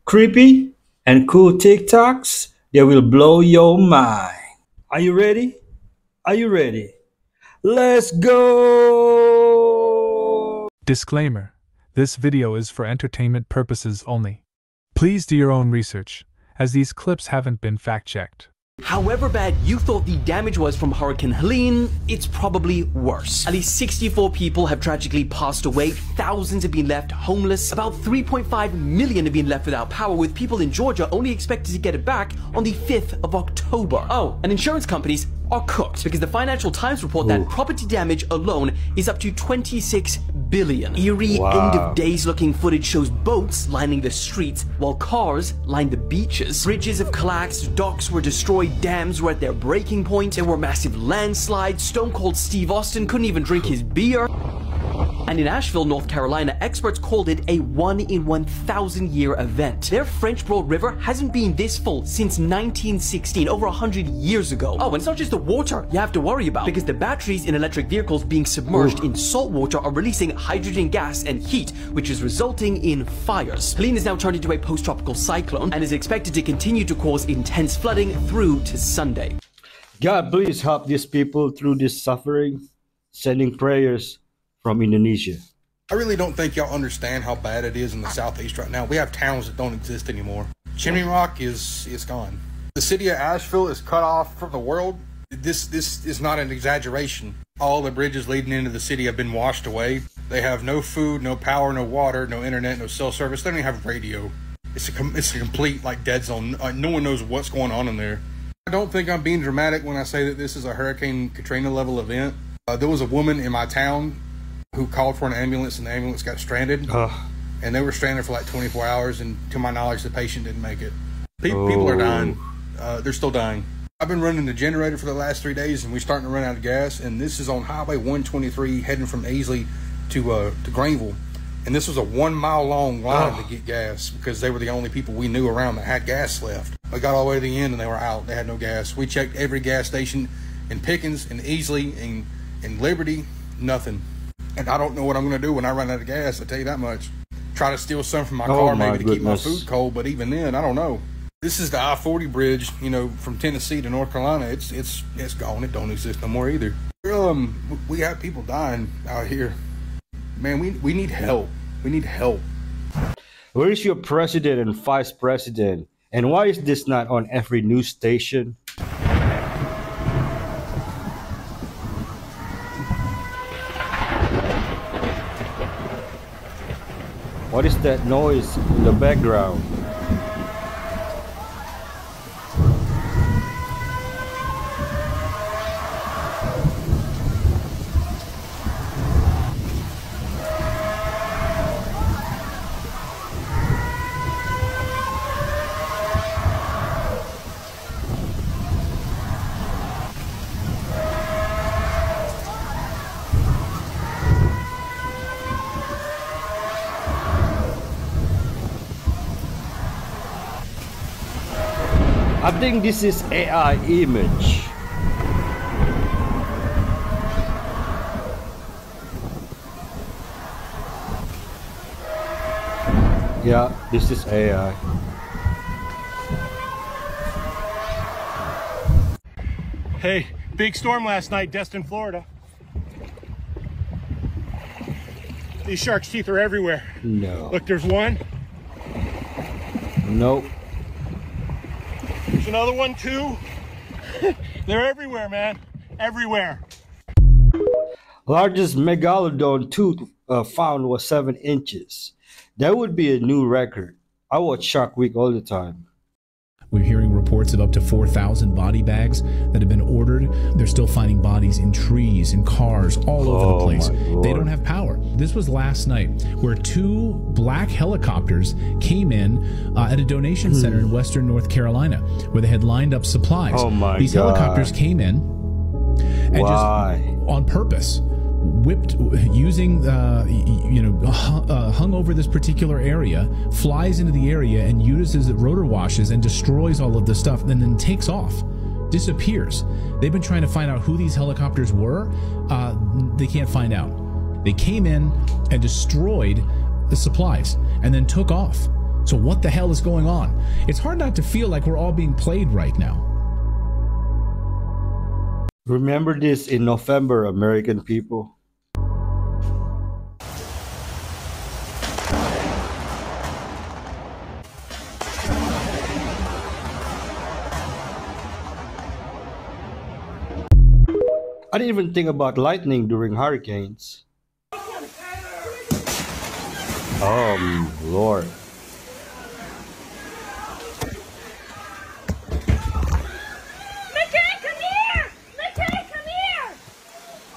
creepy, and cool TikToks that will blow your mind. Are you ready? Are you ready? Let's go! Disclaimer: this video is for entertainment purposes only. Please do your own research, as these clips haven't been fact-checked. However bad you thought the damage was from Hurricane Helene, it's probably worse. At least 64 people have tragically passed away, thousands have been left homeless, about 3.5 million have been left without power, with people in Georgia only expected to get it back on the 5th of October. Oh, and insurance companies are cooked, because the Financial Times report that property damage alone is up to 26 billion. Eerie end-of-days looking footage shows boats lining the streets while cars line the beaches. Bridges have collapsed, docks were destroyed, dams were at their breaking point, there were massive landslides, Stone Cold Steve Austin couldn't even drink his beer. And in Asheville, North Carolina, experts called it a 1-in-1,000-year event. Their French Broad River hasn't been this full since 1916, over 100 years ago. Oh, and it's not just the water you have to worry about, because the batteries in electric vehicles being submerged in salt water are releasing hydrogen gas and heat, which is resulting in fires. Helene is now turned into a post-tropical cyclone and is expected to continue to cause intense flooding through to Sunday. God, please help these people through this suffering. Sending prayers from Indonesia. I really don't think y'all understand how bad it is in the southeast right now. We have towns that don't exist anymore. Chimney Rock is gone. The city of Asheville is cut off from the world. This is not an exaggeration. All the bridges leading into the city have been washed away. They have no food, no power, no water, no internet, no cell service. They don't even have radio. It's a complete dead zone. No one knows what's going on in there. I don't think I'm being dramatic when I say that this is a Hurricane Katrina level event. There was a woman in my town who called for an ambulance, and the ambulance got stranded. And they were stranded for like 24 hours, and to my knowledge, the patient didn't make it. People are dying. They're still dying. I've been running the generator for the last 3 days, and we're starting to run out of gas, and this is on Highway 123 heading from Aisley to Greenville. And this was a 1 mile long line to get gas, because they were the only people we knew around that had gas left. They got all the way to the end, and they were out. They had no gas. We checked every gas station in Pickens, in Aisley, in Liberty, nothing. And I don't know what I'm going to do when I run out of gas, I'll tell you that much. Try to steal some from my car maybe to keep my food cold, but even then, I don't know. This is the I-40 bridge, you know, from Tennessee to North Carolina. It's gone. It don't exist no more either. We have people dying out here. Man, we need help. We need help. Where is your president and vice president? And why is this not on every news station? What is that noise in the background? I think this is AI image. Yeah, this is AI. Hey, big storm last night, Destin, Florida. These sharks' teeth are everywhere. No. Look, there's one. Nope. There's another one too. They're everywhere, man. Everywhere. Largest megalodon tooth found was 7 inches. That would be a new record. I watch Shark Week all the time. We're hearing reports of up to 4,000 body bags that have been ordered. They're still finding bodies in trees, in cars, all over the place. They don't have power. This was last night, where 2 black helicopters came in at a donation center in western North Carolina, where they had lined up supplies. These helicopters came in and just on purpose whipped, using hung over this particular area, flies into the area and uses rotor washes and destroys all of the stuff, and then takes off, disappears. They've been trying to find out who these helicopters were. They can't find out. They came in and destroyed the supplies and then took off. So what the hell is going on? It's hard not to feel like we're all being played right now. Remember this in November, American people. I didn't even think about lightning during hurricanes. Oh, Lord.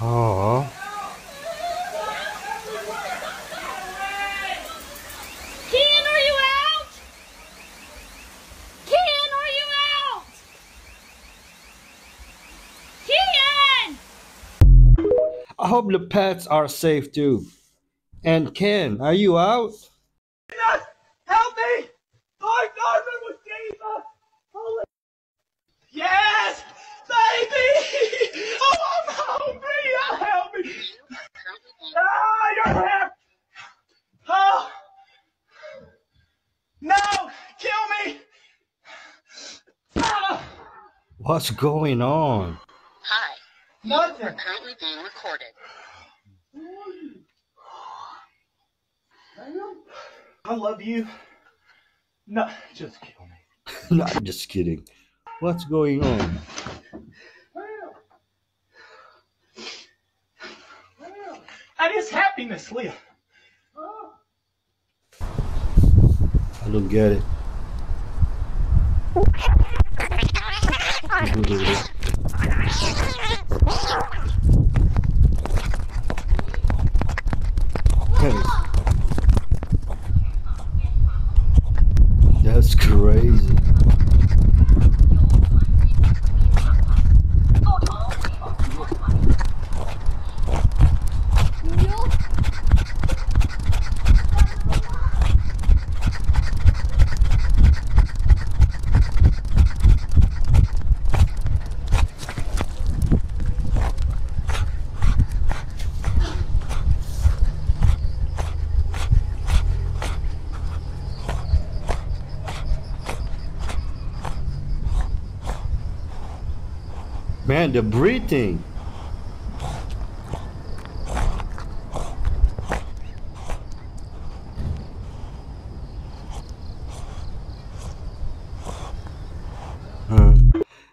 Oh. Ken, are you out? Ken, are you out? Ken! I hope the pets are safe too. And Ken, are you out? Jesus, help me! Lord God, it was Jesus! Holy... Yes, baby! Oh, I'm hungry! Help me! Ah, you're here! Oh! No! Kill me! Ah! What's going on? Hi. Nothing. You're currently being recorded. I love you. No, just kill me. No, I'm just kidding. What's going on? And it's happiness, Leah. I don't get it. That's crazy. Man, the breathing.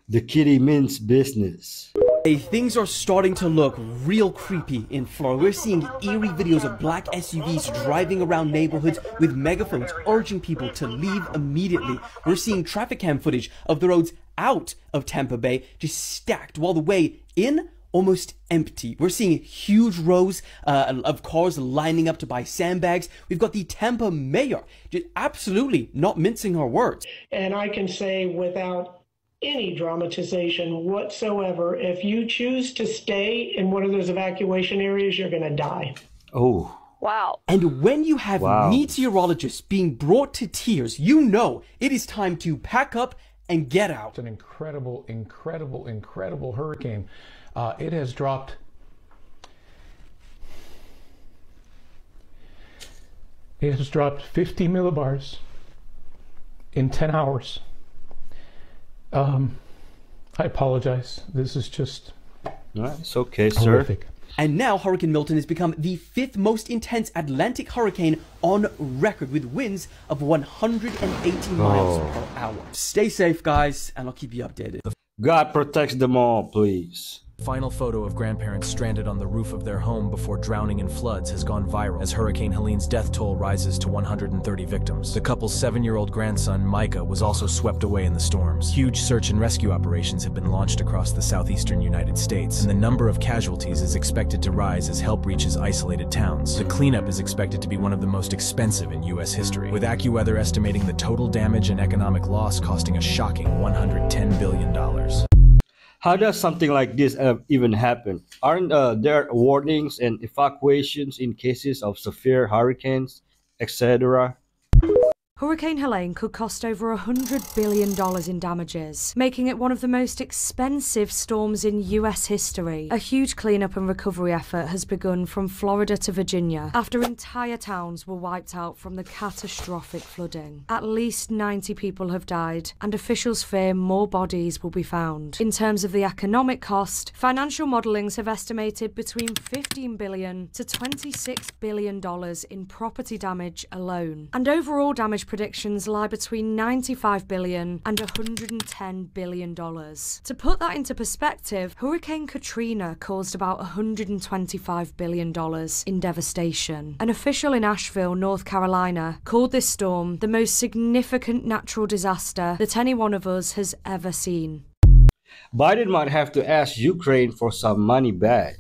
The kitty means business. Hey, things are starting to look real creepy in Florida. We're seeing eerie videos of black SUVs driving around neighborhoods with megaphones urging people to leave immediately. We're seeing traffic cam footage of the roads out of Tampa Bay just stacked while the way in almost empty. We're seeing huge rows of cars lining up to buy sandbags. We've got the Tampa mayor just absolutely not mincing her words. And I can say without any dramatization whatsoever, if you choose to stay in one of those evacuation areas, you're going to die. Oh. Wow. And when you have Wow. meteorologists being brought to tears, you know it is time to pack up and get out. It's an incredible, incredible, incredible hurricane. It has dropped. It has dropped 50 millibars in 10 hours. I apologize. This is just No, it's okay, sir. horrific. And now Hurricane Milton has become the 5th most intense Atlantic hurricane on record with winds of 180 miles per hour. Stay safe, guys, and I'll keep you updated. God protects them all, please. Final photo of grandparents stranded on the roof of their home before drowning in floods has gone viral as Hurricane Helene's death toll rises to 130 victims. The couple's 7-year-old grandson, Micah, was also swept away in the storms. Huge search and rescue operations have been launched across the southeastern United States, and the number of casualties is expected to rise as help reaches isolated towns. The cleanup is expected to be one of the most expensive in U.S. history, with AccuWeather estimating the total damage and economic loss costing a shocking $110 billion. How does something like this even happen? Aren't there warnings and evacuations in cases of severe hurricanes, etc.? Hurricane Helene could cost over $100 billion in damages, making it one of the most expensive storms in US history. A huge cleanup and recovery effort has begun from Florida to Virginia after entire towns were wiped out from the catastrophic flooding. At least 90 people have died, and officials fear more bodies will be found. In terms of the economic cost, financial modelings have estimated between $15 billion to $26 billion in property damage alone, and overall damage predictions lie between $95 billion and $110 billion. To put that into perspective, Hurricane Katrina caused about $125 billion in devastation. An official in Asheville, North Carolina, called this storm the most significant natural disaster that any one of us has ever seen. Biden might have to ask Ukraine for some money back.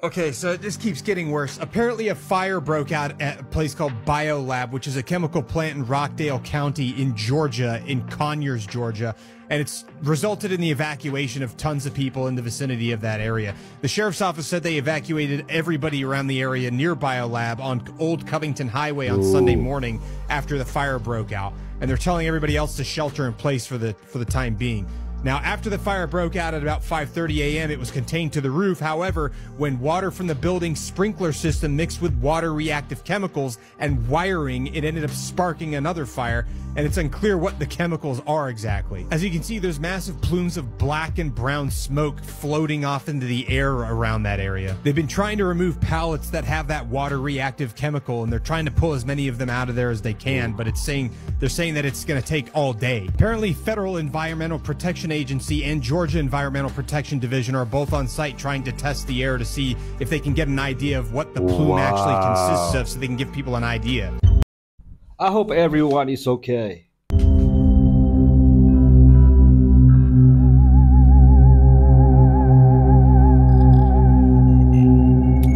Okay, so it just keeps getting worse. Apparently a fire broke out at a place called BioLab, which is a chemical plant in Rockdale County in Georgia, in Conyers, Georgia. And it's resulted in the evacuation of tons of people in the vicinity of that area. The sheriff's office said they evacuated everybody around the area near BioLab on Old Covington Highway on Sunday morning after the fire broke out. And they're telling everybody else to shelter in place for the time being. Now, after the fire broke out at about 5:30 a.m., it was contained to the roof. However, when water from the building's sprinkler system mixed with water-reactive chemicals and wiring, it ended up sparking another fire, and it's unclear what the chemicals are exactly. As you can see, there's massive plumes of black and brown smoke floating off into the air around that area. They've been trying to remove pallets that have that water-reactive chemical, and they're trying to pull as many of them out of there as they can, but they're saying that it's going to take all day. Apparently, Federal Environmental Protection Agency and Georgia Environmental Protection Division are both on site trying to test the air to see if they can get an idea of what the plume actually consists of, so they can give people an idea. I hope everyone is okay.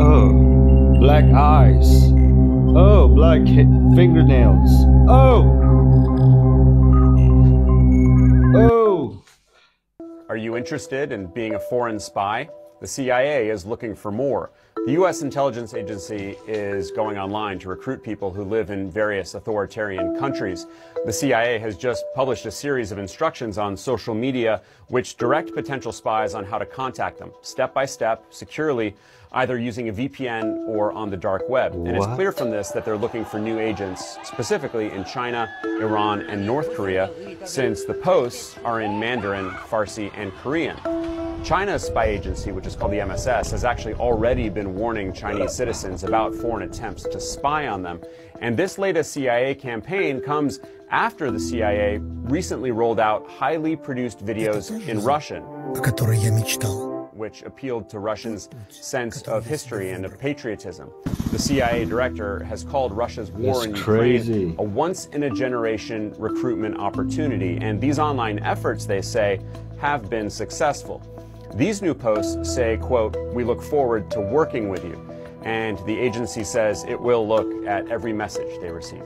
Oh, black eyes. Oh, black fingernails. Oh! Oh! Are you interested in being a foreign spy? The CIA is looking for more. The U.S. intelligence agency is going online to recruit people who live in various authoritarian countries. The CIA has just published a series of instructions on social media which direct potential spies on how to contact them, step by step, securely, either using a VPN or on the dark web. And it's clear from this that they're looking for new agents, specifically in China, Iran, and North Korea, since the posts are in Mandarin, Farsi, and Korean. China's spy agency, which is called the MSS, has actually already been warning Chinese citizens about foreign attempts to spy on them. And this latest CIA campaign comes after the CIA recently rolled out highly produced videos in Russian, which appealed to Russians' sense of history and of patriotism. The CIA director has called Russia's war in Ukraine a once-in-a-generation recruitment opportunity. And these online efforts, they say, have been successful. These new posts say, quote, "We look forward to working with you." And the agency says it will look at every message they receive.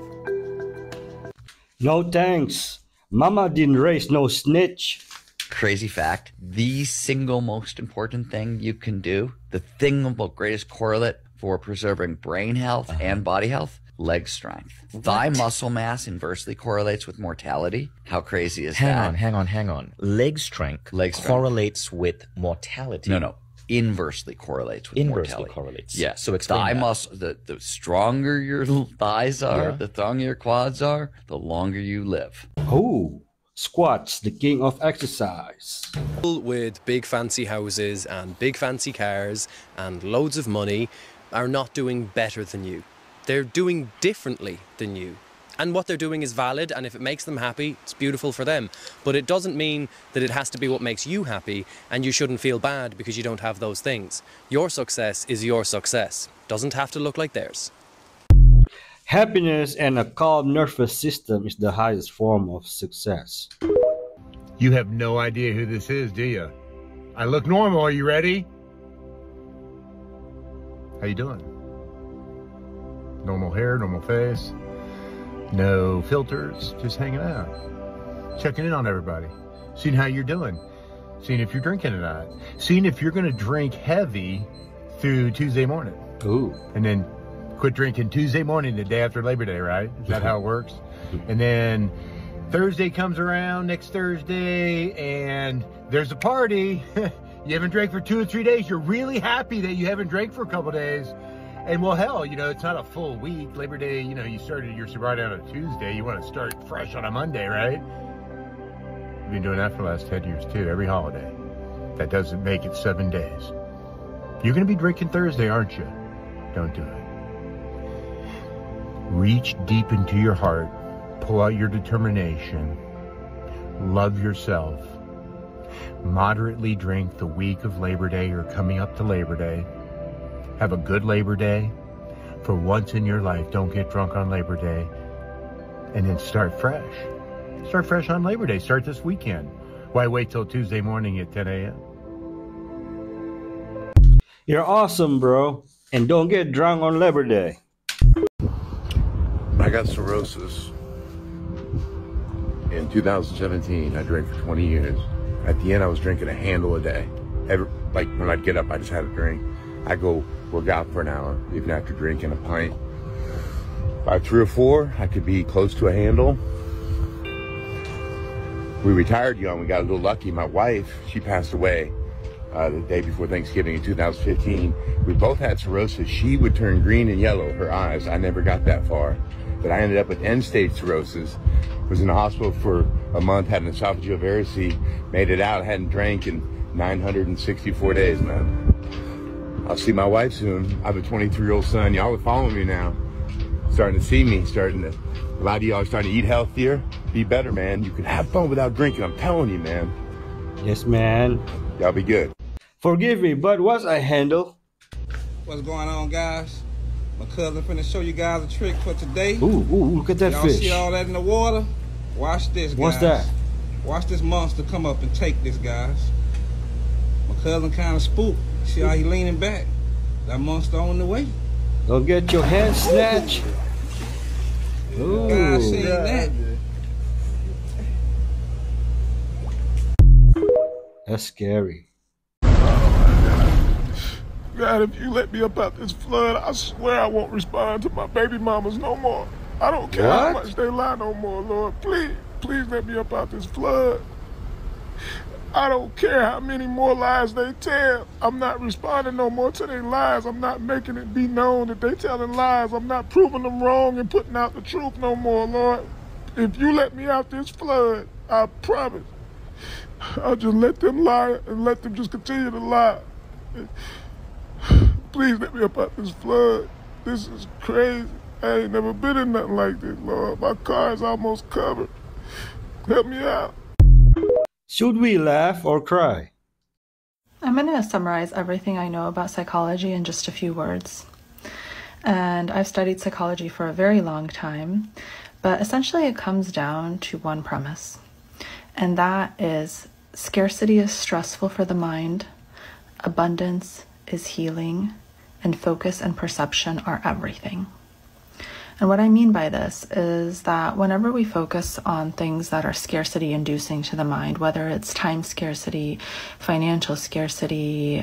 No thanks. Mama didn't raise no snitch. Crazy fact, the single most important thing you can do, the single greatest correlate for preserving brain health and body health, leg strength. Thigh muscle mass inversely correlates with mortality. How crazy is that? Hang on. Leg strength correlates with mortality. No. Inversely correlates with mortality. Inversely correlates. Yeah. So explain thigh that. muscle, the stronger your thighs are, the stronger your quads are, the longer you live. Oh. Squats, the king of exercise. People with big fancy houses and big fancy cars and loads of money are not doing better than you. They're doing differently than you. And what they're doing is valid, and if it makes them happy, it's beautiful for them. But it doesn't mean that it has to be what makes you happy, and you shouldn't feel bad because you don't have those things. Your success is your success. Doesn't have to look like theirs. Happiness and a calm nervous system is the highest form of success. You have no idea who this is, do you? I look normal. Are you ready? How you doing? Normal hair, normal face. No filters, just hanging out. Checking in on everybody. Seeing how you're doing. Seeing if you're drinking tonight. Seeing if you're going to drink heavy through Tuesday morning. Ooh. And then Quit drinking Tuesday morning, the day after Labor Day, right? Is that how it works? And then Thursday comes around, next Thursday, and there's a party. You haven't drank for 2 or 3 days. You're really happy that you haven't drank for a couple days. And well, hell, you know, it's not a full week. Labor Day, you know, you started your sobriety on a Tuesday. You want to start fresh on a Monday, right? You've been doing that for the last 10 years too, every holiday. That doesn't make it 7 days. You're going to be drinking Thursday, aren't you? Don't do it. Reach deep into your heart. Pull out your determination. Love yourself. Moderately drink the week of Labor Day or coming up to Labor Day. Have a good Labor Day. For once in your life, don't get drunk on Labor Day. And then start fresh. Start fresh on Labor Day. Start this weekend. Why wait till Tuesday morning at 10 a.m.? You're awesome, bro. And don't get drunk on Labor Day. I got cirrhosis in 2017. I drank for 20 years. At the end, I was drinking a handle a day. Like when I'd get up, I just had a drink. I go work out for an hour, even after drinking a pint. By 3 or 4, I could be close to a handle. We retired young. We got a little lucky. My wife, she passed away the day before Thanksgiving in 2015. We both had cirrhosis. She would turn green and yellow, her eyes. I never got that far. But I ended up with end-stage cirrhosis. Was in the hospital for a month, had an esophageal varices, made it out, hadn't drank in 964 days, man. I'll see my wife soon. I have a 23-year-old son. Y'all are following me now. Starting to see me, a lot of y'all are starting to eat healthier, be better, man. You can have fun without drinking, I'm telling you, man. Yes, man. Y'all be good. Forgive me, but what's a handle? What's going on, guys? My cousin finna show you guys a trick for today. Ooh, look at that Y'all fish. See all that in the water? Watch this, guys. What's that? Watch this monster come up and take this, guys. My cousin kind of spooked. See how he leaning back? That monster on the way. Go get your hand snatched. Ooh. Guys, seen that? That's scary. God, if you let me up out this flood, I swear I won't respond to my baby mamas no more. I don't care how much they lie no more, Lord. Please, please let me up out this flood. I don't care how many more lies they tell. I'm not responding no more to their lies. I'm not making it be known that they telling lies. I'm not proving them wrong and putting out the truth no more, Lord. If you let me out this flood, I promise, I'll just let them lie and let them just continue to lie. Please let me up out this flood. This is crazy. I ain't never been in nothing like this, Lord. My car is almost covered. Help me out. Should we laugh or cry? I'm going to summarize everything I know about psychology in just a few words. And I've studied psychology for a very long time, but essentially it comes down to one premise. And that is scarcity is stressful for the mind, abundance is healing, and focus and perception are everything. And what I mean by this is that whenever we focus on things that are scarcity inducing to the mind, whether it's time scarcity, financial scarcity,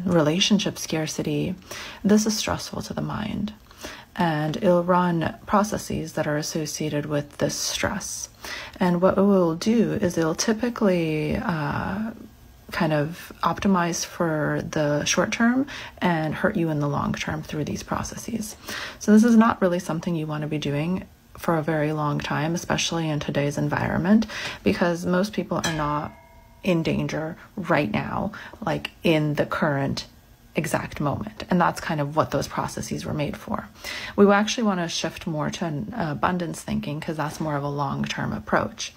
relationship scarcity, this is stressful to the mind. And it'll run processes that are associated with this stress. And what it will do is it'll typically kind of optimize for the short term and hurt you in the long term through these processes. So this is not really something you want to be doing for a very long time, especially in today's environment, because most people are not in danger right now, like in the current exact moment. And that's kind of what those processes were made for. We actually want to shift more to an abundance thinking, because that's more of a long-term approach.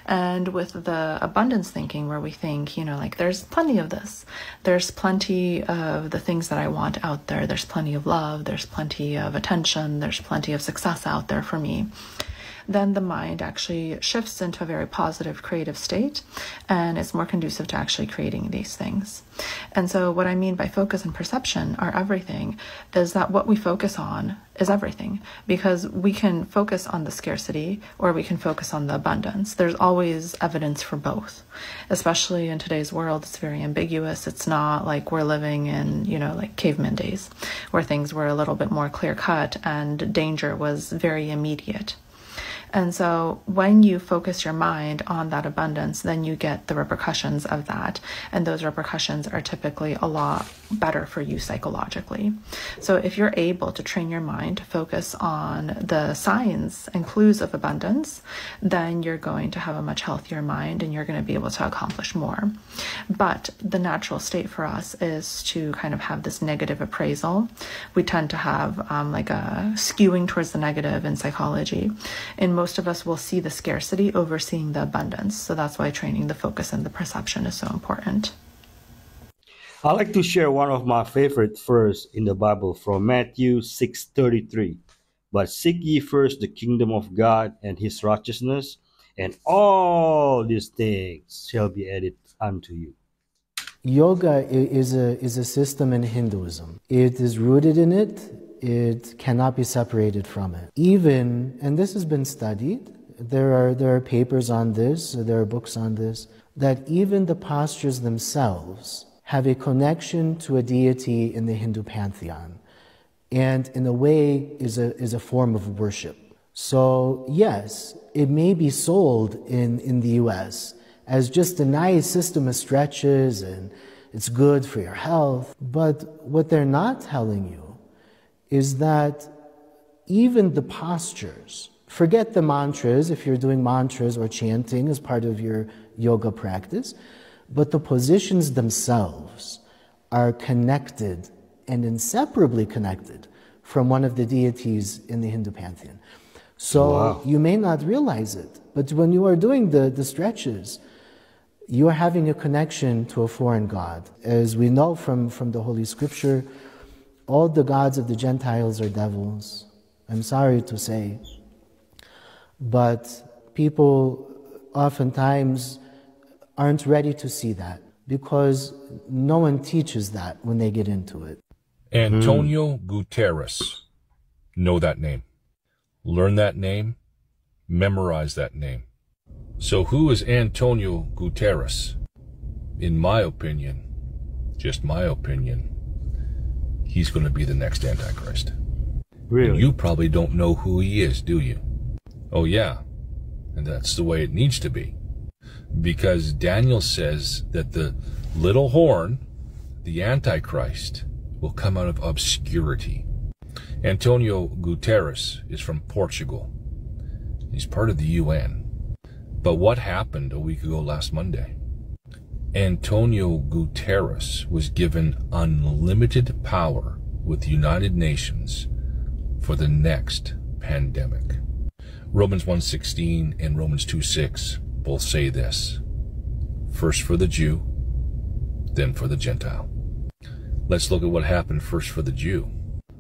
And with the abundance thinking, where we think, you know, like there's plenty of this, there's plenty of the things that I want out there, there's plenty of love, there's plenty of attention, there's plenty of success out there for me. then the mind actually shifts into a very positive creative state, and it's more conducive to actually creating these things. And so what I mean by focus and perception are everything is that what we focus on is everything, because we can focus on the scarcity or we can focus on the abundance. There's always evidence for both, especially in today's world. It's very ambiguous. It's not like we're living in, like caveman days where things were a little bit more clear cut and danger was very immediate. And so when you focus your mind on that abundance, then you get the repercussions of that. And those repercussions are typically a lot better for you psychologically. So if you're able to train your mind to focus on the signs and clues of abundance, then you're going to have a much healthier mind and you're going to be able to accomplish more. But the natural state for us is to kind of have this negative appraisal. We tend to have like a skewing towards the negative in psychology. And most of us will see the scarcity over seeing the abundance. So that's why training the focus and the perception is so important. I like to share one of my favorite verses in the Bible from Matthew 6:33. But seek ye first the kingdom of God and his righteousness, and all these things shall be added unto you. Yoga is a system in Hinduism. It is rooted in it. It cannot be separated from it. Even, and this has been studied, there are papers on this, there are books on this, that even the postures themselves have a connection to a deity in the Hindu pantheon, and in a way is a form of worship. So yes, it may be sold in the US as just a nice system of stretches and it's good for your health, but what they're not telling you is that even the postures, forget the mantras if you're doing mantras or chanting as part of your yoga practice, but the positions themselves are connected and inseparably connected from one of the deities in the Hindu pantheon. So you may not realize it, but when you are doing the stretches, you are having a connection to a foreign god. As we know from the Holy Scripture, all the gods of the Gentiles are devils. I'm sorry to say. But people oftentimes aren't ready to see that because no one teaches that when they get into it. Antonio Guterres. Know that name. Learn that name. Memorize that name. So who is Antonio Guterres? In my opinion, just my opinion, he's going to be the next Antichrist. Really? And you probably don't know who he is, do you? Oh yeah, and that's the way it needs to be. Because Daniel says that the little horn, the Antichrist, will come out of obscurity. Antonio Guterres is from Portugal. He's part of the UN. But what happened a week ago last Monday? Antonio Guterres was given unlimited power with the United Nations for the next pandemic. Romans 1:16 and Romans 2:6 both say this. First for the Jew, then for the Gentile. Let's look at what happened first for the Jew.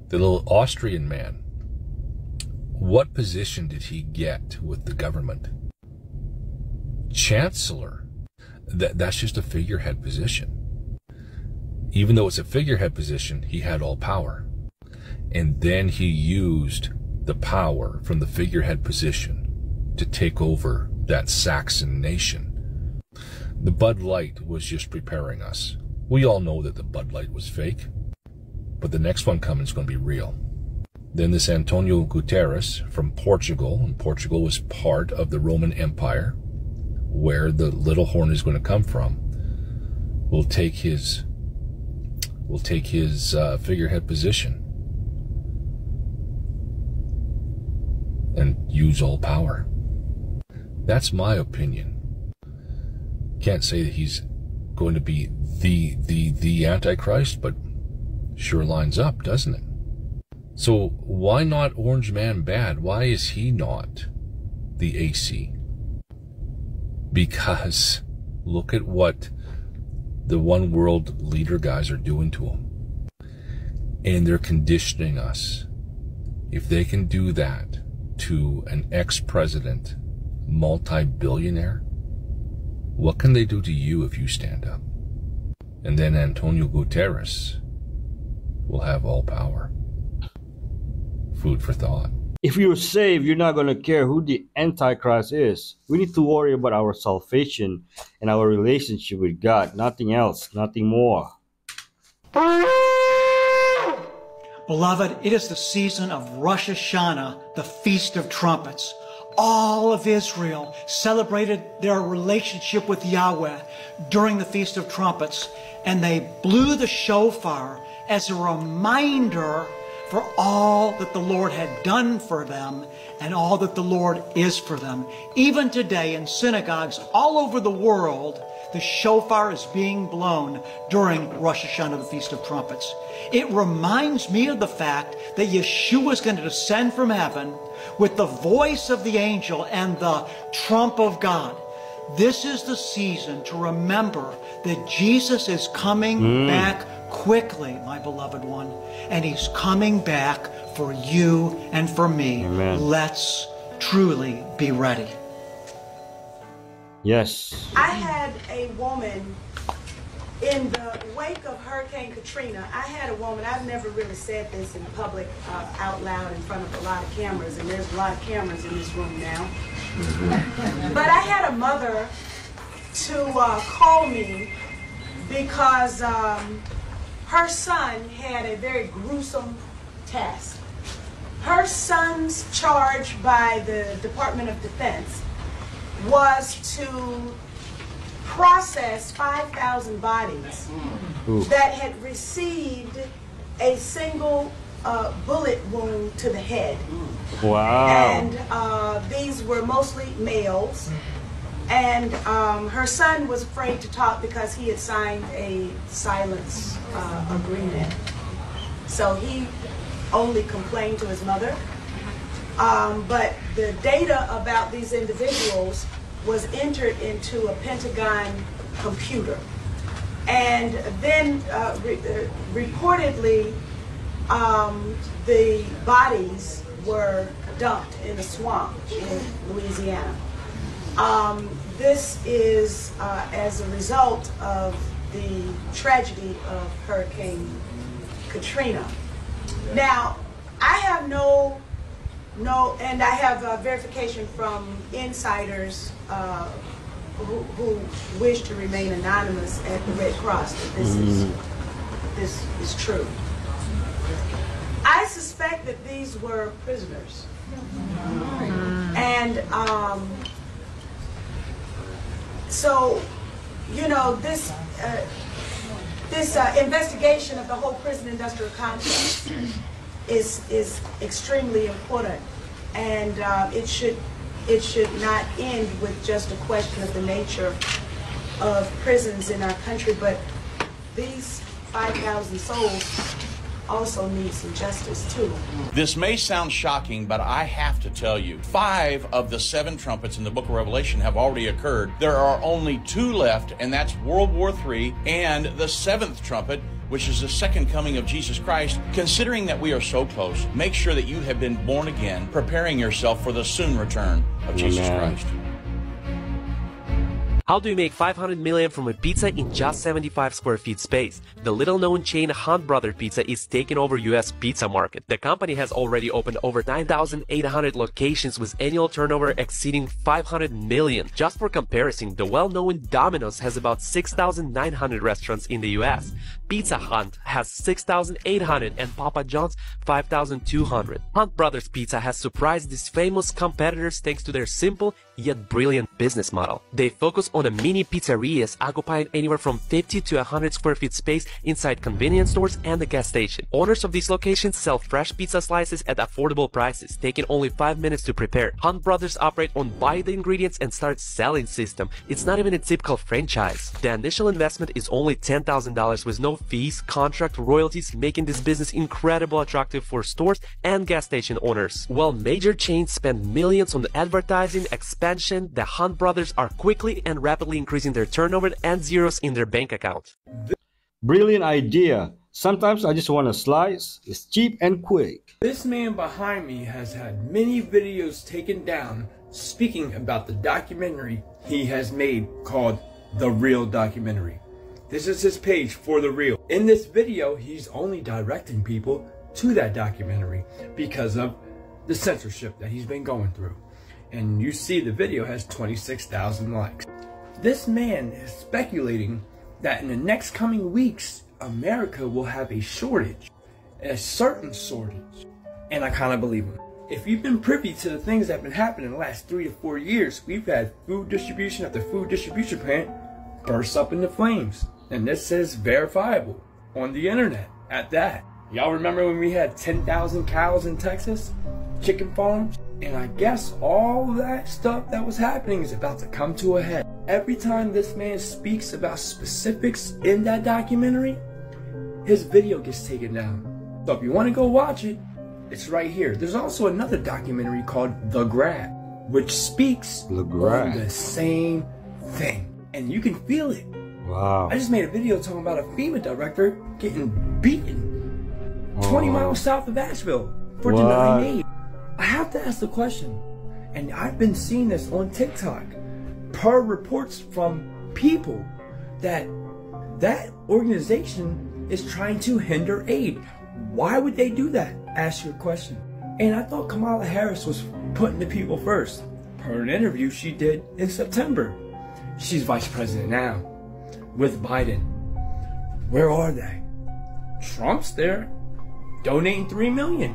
The little Austrian man, what position did he get with the government? Chancellor. That's just a figurehead position. Even though it's a figurehead position, he had all power. And then he used the power from the figurehead position to take over that Saxon nation. The Bud Light was just preparing us. We all know that the Bud Light was fake, but the next one coming is going to be real. Then this Antonio Guterres from Portugal, and Portugal was part of the Roman Empire, where the little horn is going to come from, will take his figurehead position and use all power. That's my opinion. Can't say that he's going to be the Antichrist, but sure lines up, doesn't it? So why not Orange Man Bad? Why is he not the AC? Because look at what the One World leader guys are doing to him. And they're conditioning us. If they can do that, to an ex-president, multi-billionaire? What can they do to you if you stand up? And then Antonio Guterres will have all power. Food for thought. If you're saved, you're not going to care who the Antichrist is. We need to worry about our salvation and our relationship with God. Nothing else, nothing more. Beloved, it is the season of Rosh Hashanah, the Feast of Trumpets. All of Israel celebrated their relationship with Yahweh during the Feast of Trumpets, and they blew the shofar as a reminder for all that the Lord had done for them and all that the Lord is for them. Even today in synagogues all over the world, the shofar is being blown during Rosh Hashanah, the Feast of Trumpets. It reminds me of the fact that Yeshua is going to descend from heaven with the voice of the angel and the trump of God. This is the season to remember that Jesus is coming back quickly, my beloved one, and he's coming back for you and for me. Amen. Let's truly be ready. Yes. I had a woman in the wake of Hurricane Katrina. I had a woman, I've never really said this in public out loud in front of a lot of cameras, and there's a lot of cameras in this room now. But I had a mother to call me because her son had a very gruesome task. Her son's charge by the Department of Defense was to process 5,000 bodies that had received a single bullet wound to the head. Wow. And these were mostly males. And her son was afraid to talk because he had signed a silence agreement. So he only complained to his mother. But the data about these individuals was entered into a Pentagon computer. And then reportedly, the bodies were dumped in a swamp in Louisiana. This is as a result of the tragedy of Hurricane Katrina. Now, I have and I have verification from insiders who wish to remain anonymous at the Red Cross that this is true. I suspect that these were prisoners. And so, you know, this investigation of the whole prison industrial complex is extremely important, and it should not end with just a question of the nature of prisons in our country, but these 5,000 souls also need some justice too. This may sound shocking, but I have to tell you, 5 of the 7 trumpets in the book of Revelation have already occurred. There are only 2 left, and that's World War III and the 7th trumpet, which is the second coming of Jesus Christ. Considering that we are so close, make sure that you have been born again, preparing yourself for the soon return of Jesus Christ. How do you make $500 million from a pizza in just 75 square feet space? The little-known chain Hunt Brothers Pizza is taking over U.S. pizza market. The company has already opened over 9,800 locations with annual turnover exceeding $500 million. Just for comparison, the well-known Domino's has about 6,900 restaurants in the U.S. Pizza Hut has 6,800 and Papa John's 5,200. Hunt Brothers Pizza has surprised these famous competitors thanks to their simple yet brilliant business model. They focus on a mini pizzerias occupying anywhere from 50 to 100 square feet space inside convenience stores and the gas station. Owners of these locations sell fresh pizza slices at affordable prices, taking only 5 minutes to prepare. Hunt Brothers operate on buy the ingredients and start selling system. It's not even a typical franchise. The initial investment is only $10,000 with no fees, contract, royalties, making this business incredibly attractive for stores and gas station owners. While major chains spend millions on advertising, expansion, the Hunt Brothers are quickly and rapidly increasing their turnover and zeros in their bank account. Brilliant idea. Sometimes I just want a slice. It's cheap and quick. This man behind me has had many videos taken down speaking about the documentary he has made called The Real Documentary. This is his page for The Real. In this video, he's only directing people to that documentary because of the censorship that he's been going through. And you see the video has 26,000 likes. This man is speculating that in the next coming weeks, America will have a shortage, a certain shortage. And I kind of believe him. If you've been privy to the things that have been happening in the last 3 to 4 years, we've had food distribution after food distribution plant burst up into flames. And this is verifiable on the internet at that. Y'all remember when we had 10,000 cows in Texas? Chicken farms? And I guess all that stuff that was happening is about to come to a head. Every time this man speaks about specifics in that documentary, his video gets taken down. So if you want to go watch it, it's right here. There's also another documentary called The Grab, which speaks on the same thing. And you can feel it. Wow. I just made a video talking about a FEMA director getting beaten 20 miles south of Asheville for denying aid. I have to ask the question, and I've been seeing this on TikTok, per reports from people that that organization is trying to hinder aid. Why would they do that? Ask your question. And I thought Kamala Harris was putting the people first. Per an interview she did in September. She's vice president now with Biden. Where are they? Trump's there, donating $3 million.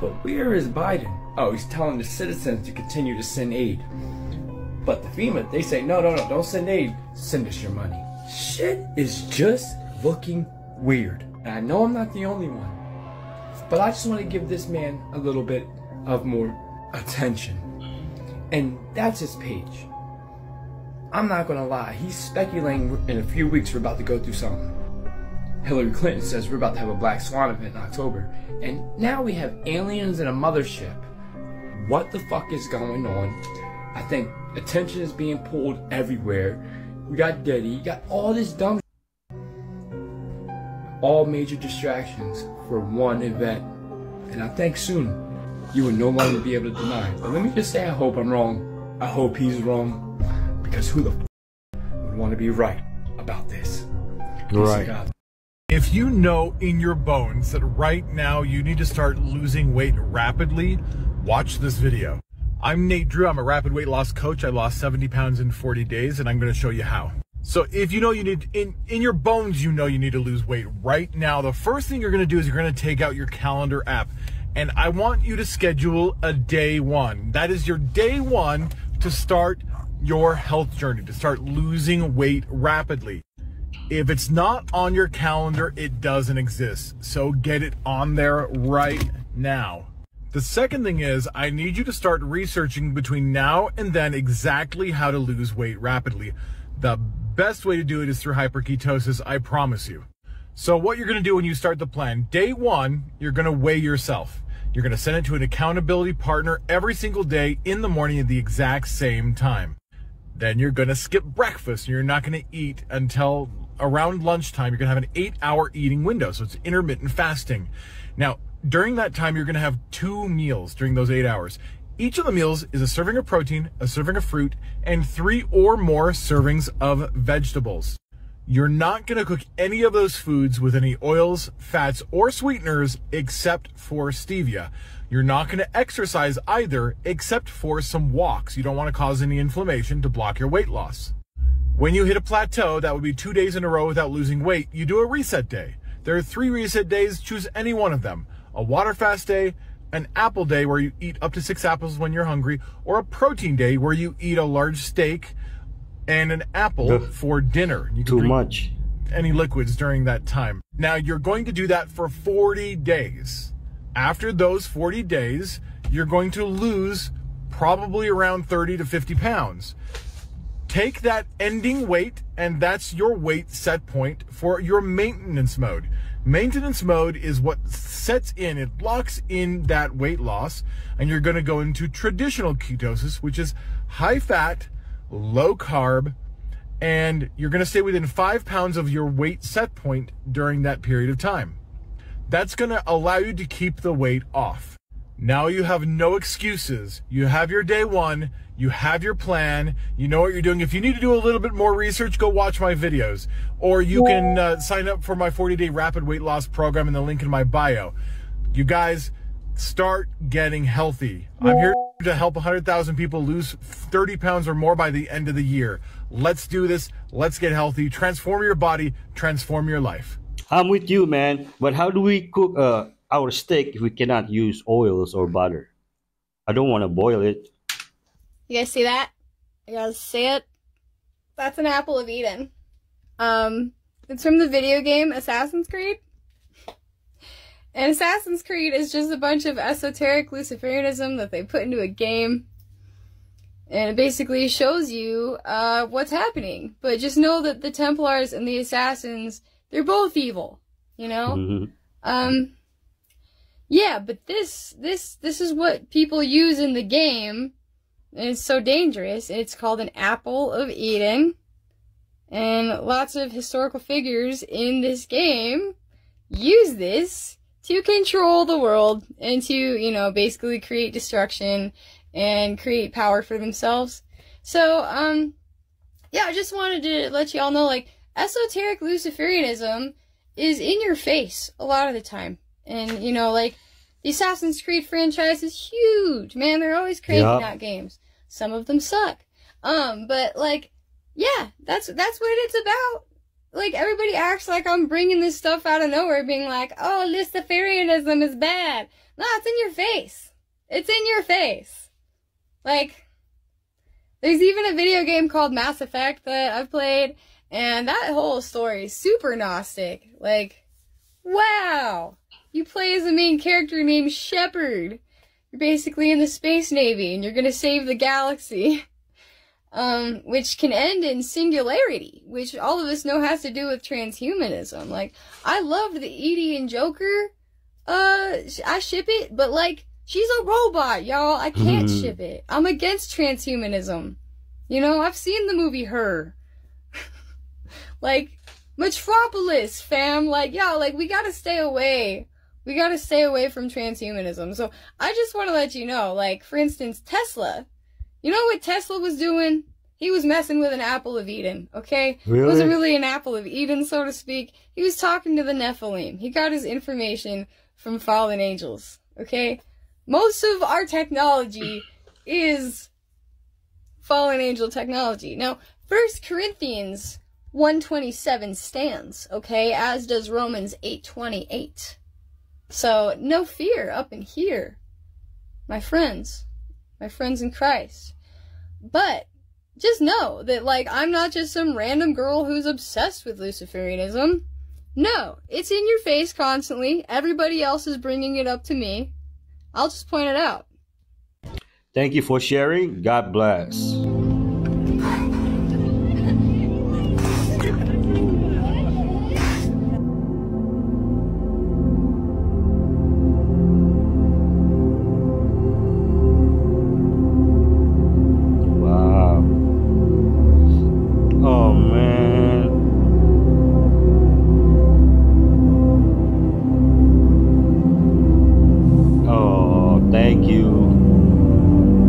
But where is Biden? Oh, he's telling the citizens to continue to send aid. But the FEMA, they say, no, don't send aid. Send us your money. Shit is just looking weird. And I know I'm not the only one. But I just want to give this man a little bit of more attention. And that's his page. I'm not going to lie. He's speculating in a few weeks we're about to go through something. Hillary Clinton says we're about to have a Black Swan event in October. And now we have aliens in a mothership. What the fuck is going on? I think attention is being pulled everywhere. We got Diddy, you got all this dumb all major distractions for one event. And I think soon you will no longer be able to deny it. But let me just say I hope I'm wrong. I hope he's wrong. Because who the would want to be right about this? Right. If you know in your bones that right now you need to start losing weight rapidly, watch this video. I'm Nate Drew. I'm a rapid weight loss coach. I lost 70 pounds in 40 days, and I'm going to show you how. So if you know you need, in your bones, you know you need to lose weight right now, the first thing you're going to do is you're going to take out your calendar app. And I want you to schedule a day one. That is your day one to start your health journey, to start losing weight rapidly. If it's not on your calendar, it doesn't exist. So get it on there right now. The second thing is I need you to start researching between now and then exactly how to lose weight rapidly. The best way to do it is through hyperketosis, I promise you. So what you're going to do when you start the plan, day one, you're going to weigh yourself. You're going to send it to an accountability partner every single day in the morning at the exact same time. Then you're going to skip breakfast and you're not going to eat until around lunchtime. You're going to have an 8-hour eating window. So it's intermittent fasting. Now, during that time, you're going to have 2 meals during those 8 hours. Each of the meals is a serving of protein, a serving of fruit, and 3 or more servings of vegetables. You're not going to cook any of those foods with any oils, fats, or sweeteners except for stevia. You're not going to exercise either except for some walks. You don't want to cause any inflammation to block your weight loss. When you hit a plateau, that would be 2 days in a row without losing weight, you do a reset day. There are 3 reset days, choose any one of them. A water fast day, an apple day where you eat up to 6 apples when you're hungry, or a protein day where you eat a large steak and an apple for dinner. You can Too drink much. any liquids during that time. Now you're going to do that for 40 days. After those 40 days, you're going to lose probably around 30 to 50 pounds. Take that ending weight, and that's your weight set point for your maintenance mode. Maintenance mode is what sets in, it locks in that weight loss, and you're going to go into traditional ketosis, which is high fat, low carb, and you're going to stay within 5 pounds of your weight set point during that period of time. That's going to allow you to keep the weight off. Now you have no excuses. You have your day one, you have your plan, you know what you're doing. If you need to do a little bit more research, go watch my videos. Or you can sign up for my 40-day rapid weight loss program in the link in my bio. You guys, start getting healthy. I'm here to help 100,000 people lose 30 pounds or more by the end of the year. Let's do this. Let's get healthy. Transform your body. Transform your life. I'm with you, man. But how do we cook our steak if we cannot use oils or butter? I don't want to boil it. You guys see that? You guys see it? That's an apple of Eden. It's from the video game Assassin's Creed. And Assassin's Creed is just a bunch of esoteric Luciferianism that they put into a game. And it basically shows you what's happening. But just know that the Templars and the Assassins, they're both evil, you know? Mm-hmm. Yeah, but this is what people use in the game, and it's so dangerous. It's called an apple of Eden, and lots of historical figures in this game use this to control the world and to, you know, basically create destruction and create power for themselves. So, yeah, I just wanted to let you all know, like, esoteric Luciferianism is in your face a lot of the time. And, you know, like, the Assassin's Creed franchise is huge, man. They're always cranking out games. Some of them suck. But, like, yeah, that's what it's about. Like, everybody acts like I'm bringing this stuff out of nowhere, being like, oh, Luciferianism is bad. No, it's in your face. It's in your face. Like, there's even a video game called Mass Effect that I've played, and that whole story is super Gnostic. Like, wow. You play as a main character named Shepard. You're basically in the Space Navy, and you're gonna save the galaxy. Which can end in singularity, which all of us know has to do with transhumanism. Like, I loved the Edie and Joker. I ship it, but, like, she's a robot, y'all. I can't ship it. I'm against transhumanism. You know, I've seen the movie Her. Like, Metropolis, fam. Like, y'all, like, we gotta stay away. We gotta stay away from transhumanism. So, I just want to let you know, like, for instance, Tesla. You know what Tesla was doing? He was messing with an apple of Eden, okay? Really? It wasn't really an apple of Eden, so to speak. He was talking to the Nephilim. He got his information from fallen angels, okay? Most of our technology is fallen angel technology. Now, 1 Corinthians 1:27 stands, okay? As does Romans 8:28. So, no fear up in here, my friends in Christ. But just know that, like, I'm not just some random girl who's obsessed with Luciferianism. No, it's in your face constantly. Everybody else is bringing it up to me. I'll just point it out. Thank you for sharing. God bless.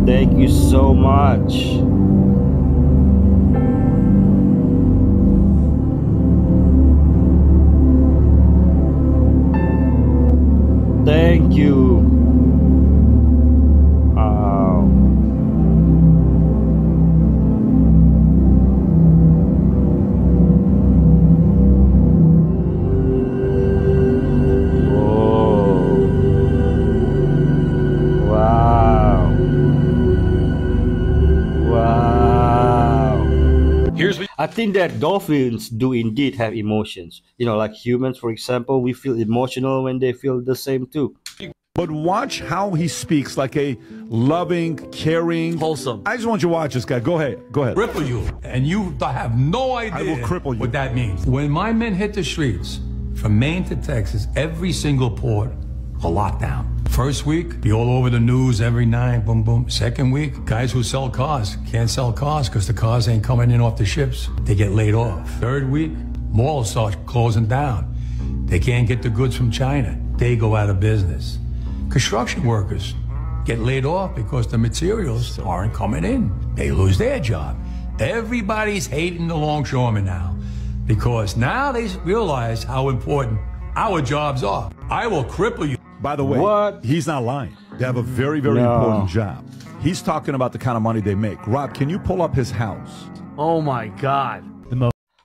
Thank you so much. Thank you. I think that dolphins do indeed have emotions. You know, like humans, for example, we feel emotional when they feel the same too. But watch how he speaks, like a loving, caring, wholesome. I just want you to watch this guy. Go ahead. Go ahead. Cripple you, and you have no idea I will cripple you. What that means. When my men hit the streets, from Maine to Texas, every single port, a lockdown. First week, be all over the news every night, boom, boom. Second week, guys who sell cars can't sell cars because the cars ain't coming in off the ships. They get laid off. Third week, malls start closing down. They can't get the goods from China. They go out of business. Construction workers get laid off because the materials aren't coming in. They lose their job. Everybody's hating the longshoremen now because now they realize how important our jobs are. I will cripple you. By the way, he's not lying. They have a very, very important job. He's talking about the kind of money they make. Rob, can you pull up his house? Oh my God.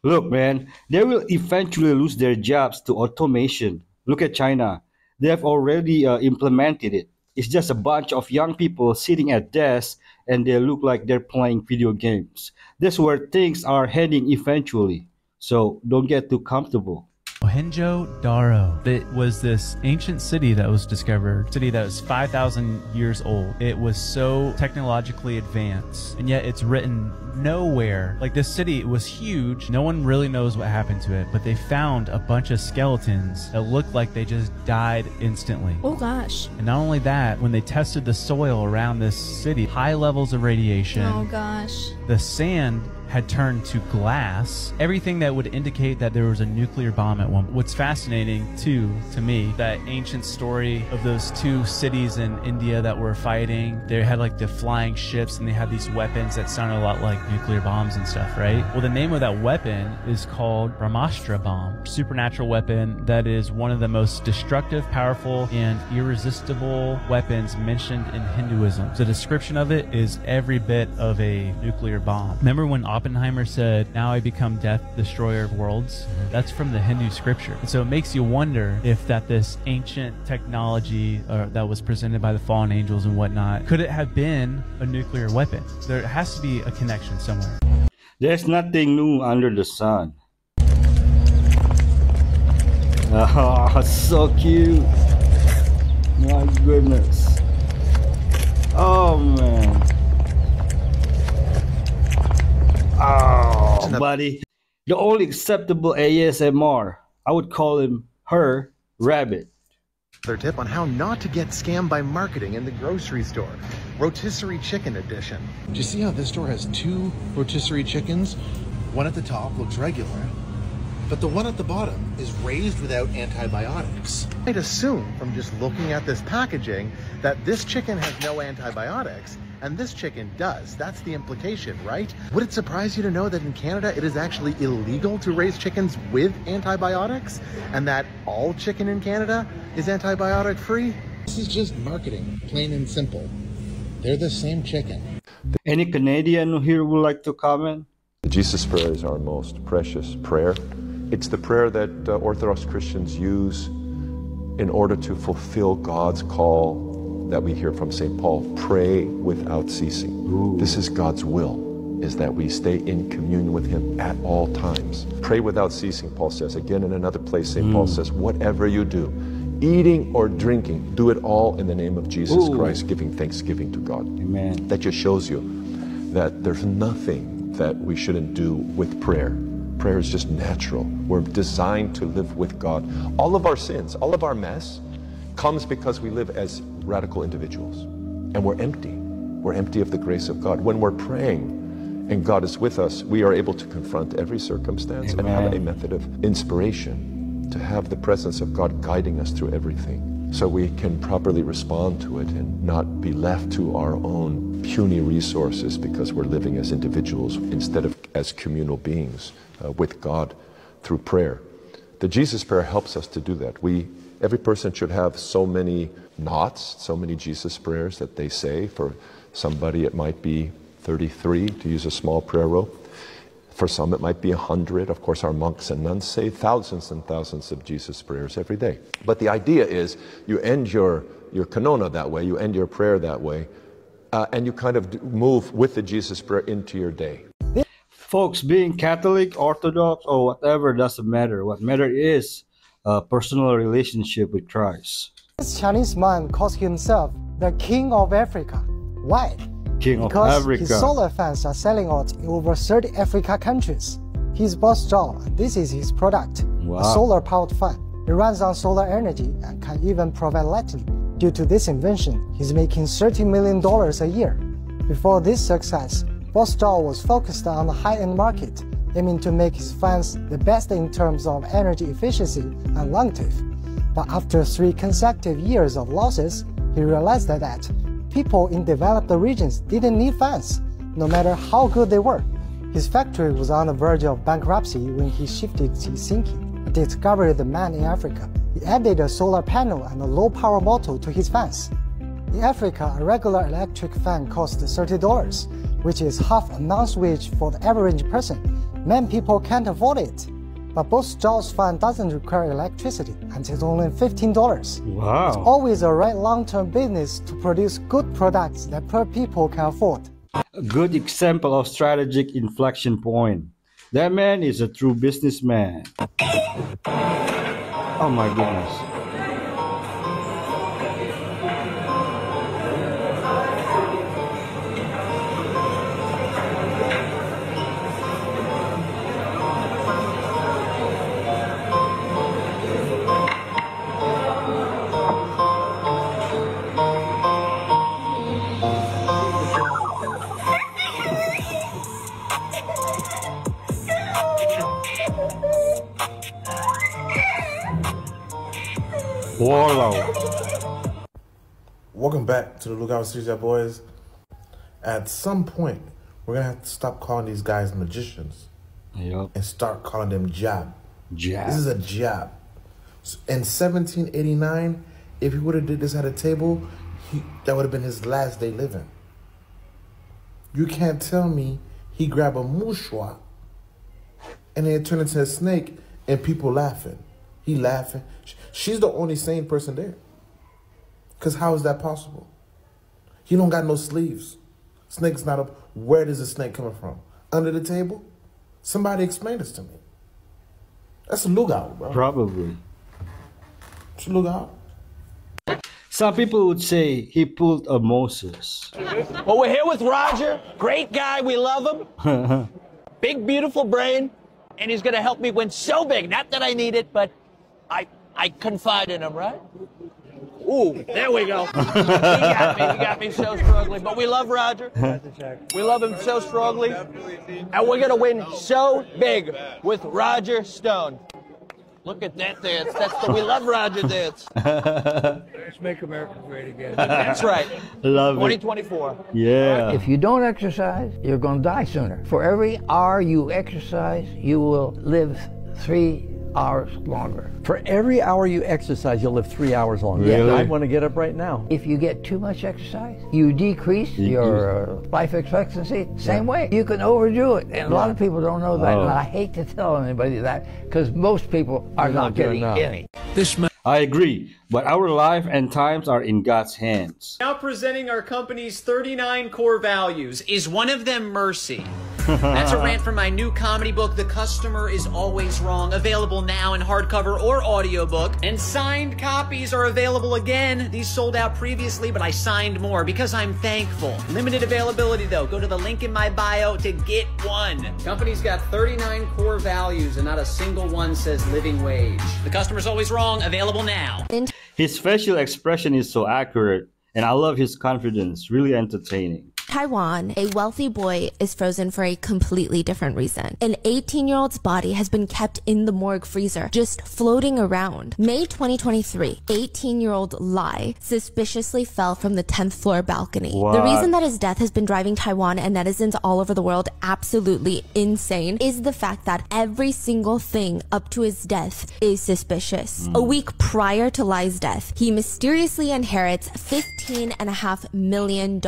Look, man, they will eventually lose their jobs to automation. Look at China. They have already implemented it. It's just a bunch of young people sitting at desks and they look like they're playing video games. That's where things are heading eventually. So don't get too comfortable. Mohenjo-Daro. It was this ancient city that was discovered, city that was 5,000 years old. It was so technologically advanced, and yet it's written nowhere. Like, this city was huge. No one really knows what happened to it, but they found a bunch of skeletons that looked like they just died instantly. Oh gosh. And not only that, when they tested the soil around this city, high levels of radiation. Oh gosh. The sand had turned to glass, everything that would indicate that there was a nuclear bomb at one. What's fascinating too, to me, that ancient story of those two cities in India that were fighting, they had like the flying ships and they had these weapons that sounded a lot like nuclear bombs and stuff, right? Well, the name of that weapon is called Brahmastra bomb, supernatural weapon that is one of the most destructive, powerful, and irresistible weapons mentioned in Hinduism. The description of it is every bit of a nuclear bomb. Remember when Oppenheimer said, "Now I become death, destroyer of worlds"? That's from the Hindu scripture. And so it makes you wonder if this ancient technology that was presented by the fallen angels and whatnot, could it have been a nuclear weapon? There has to be a connection somewhere. There's nothing new under the sun. Oh, so cute. My goodness. Oh, man. Oh, buddy. The only acceptable ASMR, I would call him her rabbit. Their tip on how not to get scammed by marketing in the grocery store. Rotisserie chicken edition. Do you see how this store has two rotisserie chickens? One at the top looks regular, but the one at the bottom is raised without antibiotics. I'd assume from just looking at this packaging that this chicken has no antibiotics and this chicken does. That's the implication, right? Would it surprise you to know that in Canada it is actually illegal to raise chickens with antibiotics and that all chicken in Canada is antibiotic free? This is just marketing, plain and simple. They're the same chicken. Any Canadian here would like to comment? The Jesus prayer is our most precious prayer. It's the prayer that Orthodox Christians use in order to fulfill God's call that we hear from St. Paul, pray without ceasing. Ooh. This is God's will, is that we stay in communion with Him at all times. Pray without ceasing, Paul says. Again, in another place, St. Paul says, whatever you do, eating or drinking, do it all in the name of Jesus Christ, giving thanksgiving to God. Amen. That just shows you that there's nothing that we shouldn't do with prayer. Prayer is just natural. We're designed to live with God. All of our sins, all of our mess, comes because we live as radical individuals and we're empty. We're empty of the grace of God. When we're praying and God is with us, we are able to confront every circumstance and have a method of inspiration to have the presence of God guiding us through everything so we can properly respond to it and not be left to our own puny resources because we're living as individuals instead of as communal beings with God through prayer. The Jesus prayer helps us to do that. Every person should have so many knots, so many Jesus prayers that they say. For somebody it might be 33, to use a small prayer rope. For some it might be 100. Of course our monks and nuns say thousands and thousands of Jesus prayers every day. But the idea is you end your canona that way, you end your prayer that way, and you kind of move with the Jesus prayer into your day. Folks, being Catholic, Orthodox, or whatever doesn't matter. What matters is a personal relationship with Christ. This Chinese man calls himself the King of Africa. Why? King of because Africa. His solar fans are selling out in over 30 Africa countries. His boss job, this is his product. Wow. A solar-powered fan. It runs on solar energy and can even provide lightning. Due to this invention, he's making $30 million a year. Before this success, Brosky was focused on the high-end market, aiming to make his fans the best in terms of energy efficiency and longevity. But after 3 consecutive years of losses, he realized that people in developed regions didn't need fans, no matter how good they were. His factory was on the verge of bankruptcy when he shifted his thinking and discovered the man in Africa. He added a solar panel and a low-power motor to his fans. In Africa, a regular electric fan costs $30, which is half a month's wage for the average person. Many people can't afford it. But Brosky's fan doesn't require electricity, and it's only $15. Wow. It's always a right long-term business to produce good products that poor people can afford. A good example of strategic inflection point. That man is a true businessman. Oh my goodness. Warlow. Welcome back to the Lookout Series, boys. At some point, we're gonna have to stop calling these guys magicians and start calling them jab. Jab. This is a jab. In 1789, if he would have did this at a table, that would have been his last day living. You can't tell me he grabbed a mouchoir and then it turned into a snake and people laughing. He laughing. She's the only sane person there. Because how is that possible? He don't got no sleeves. Snake's not up. Where does the snake coming from? Under the table? Somebody explain this to me. That's a lookout, bro. Probably. It's a lookout. Some people would say he pulled a Moses. Well, we're here with Roger. Great guy. We love him. Big, beautiful brain. And he's going to help me win so big. Not that I need it, but I confide in him, right? Ooh, there we go. He got me so strongly. But we love Roger. We love him so strongly. And we're going to win so big with Roger Stone. Look at that dance. That's the We Love Roger dance. Let's make America great again. That's right. Love 2024. it. Yeah. If you don't exercise, you're going to die sooner. For every hour you exercise, you will live 3 hours longer. For every hour you exercise, you'll live 3 hours longer. Really? I want to get up right now. If you get too much exercise, you decrease your life expectancy. Same way. You can overdo it. And a lot of people don't know that. And I hate to tell anybody that because most people are not getting any. I agree, but our life and times are in God's hands. Now presenting our company's 39 core values. Is one of them mercy? That's a rant from my new comedy book, The Customer is Always Wrong, available now in hardcover or audiobook. And signed copies are available again. These sold out previously, but I signed more because I'm thankful. Limited availability though. Go to the link in my bio to get one. Company's got 39 core values and not a single one says living wage. The Customer's Always Wrong, available now. His facial expression is so accurate, and I love his confidence. Really entertaining. Taiwan, a wealthy boy is frozen for a completely different reason. An 18-year-old's body has been kept in the morgue freezer, just floating around. May 2023, 18-year-old Lai suspiciously fell from the 10th floor balcony. What? The reason that his death has been driving Taiwan and netizens all over the world absolutely insane is the fact that every single thing up to his death is suspicious. A week prior to Lai's death, he mysteriously inherits $15.5 million,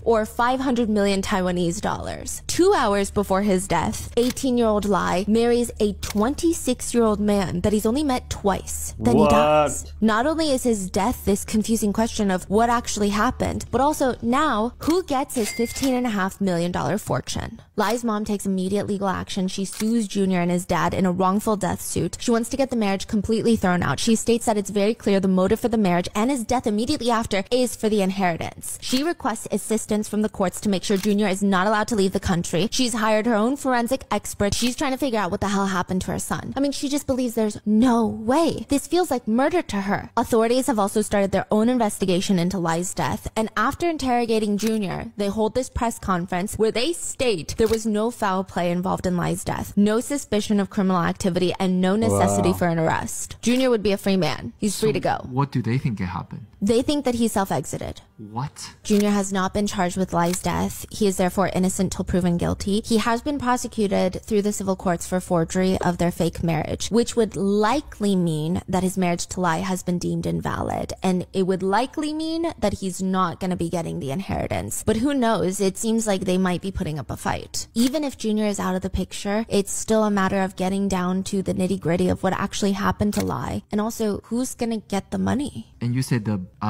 or 500 million Taiwanese dollars. 2 hours before his death, 18-year-old Lai marries a 26-year-old man that he's only met twice. Then he dies. Not only is his death this confusing question of what actually happened, but also now, who gets his $15.5 million fortune? Lai's mom takes immediate legal action. She sues Junior and his dad in a wrongful death suit. She wants to get the marriage completely thrown out. She states that it's very clear the motive for the marriage and his death immediately after is for the inheritance. She requests assistance from from the courts to make sure Junior is not allowed to leave the country. She's hired her own forensic expert. She's trying to figure out what the hell happened to her son. I mean, she just believes there's no way. This feels like murder to her. Authorities have also started their own investigation into Lai's death, and after interrogating Junior, they hold this press conference where they state there was no foul play involved in Lai's death, no suspicion of criminal activity, and no necessity for an arrest. Junior would be a free man. He's free to go. What do they think happened? They think that he self-exited. What? Junior has not been charged with Lai's death. He is therefore innocent till proven guilty. He has been prosecuted through the civil courts for forgery of their fake marriage, which would likely mean that his marriage to Lai has been deemed invalid, and it would likely mean that he's not going to be getting the inheritance. But who knows? It seems like they might be putting up a fight. Even if Junior is out of the picture, it's still a matter of getting down to the nitty-gritty of what actually happened to Lai, and also who's going to get the money. And you said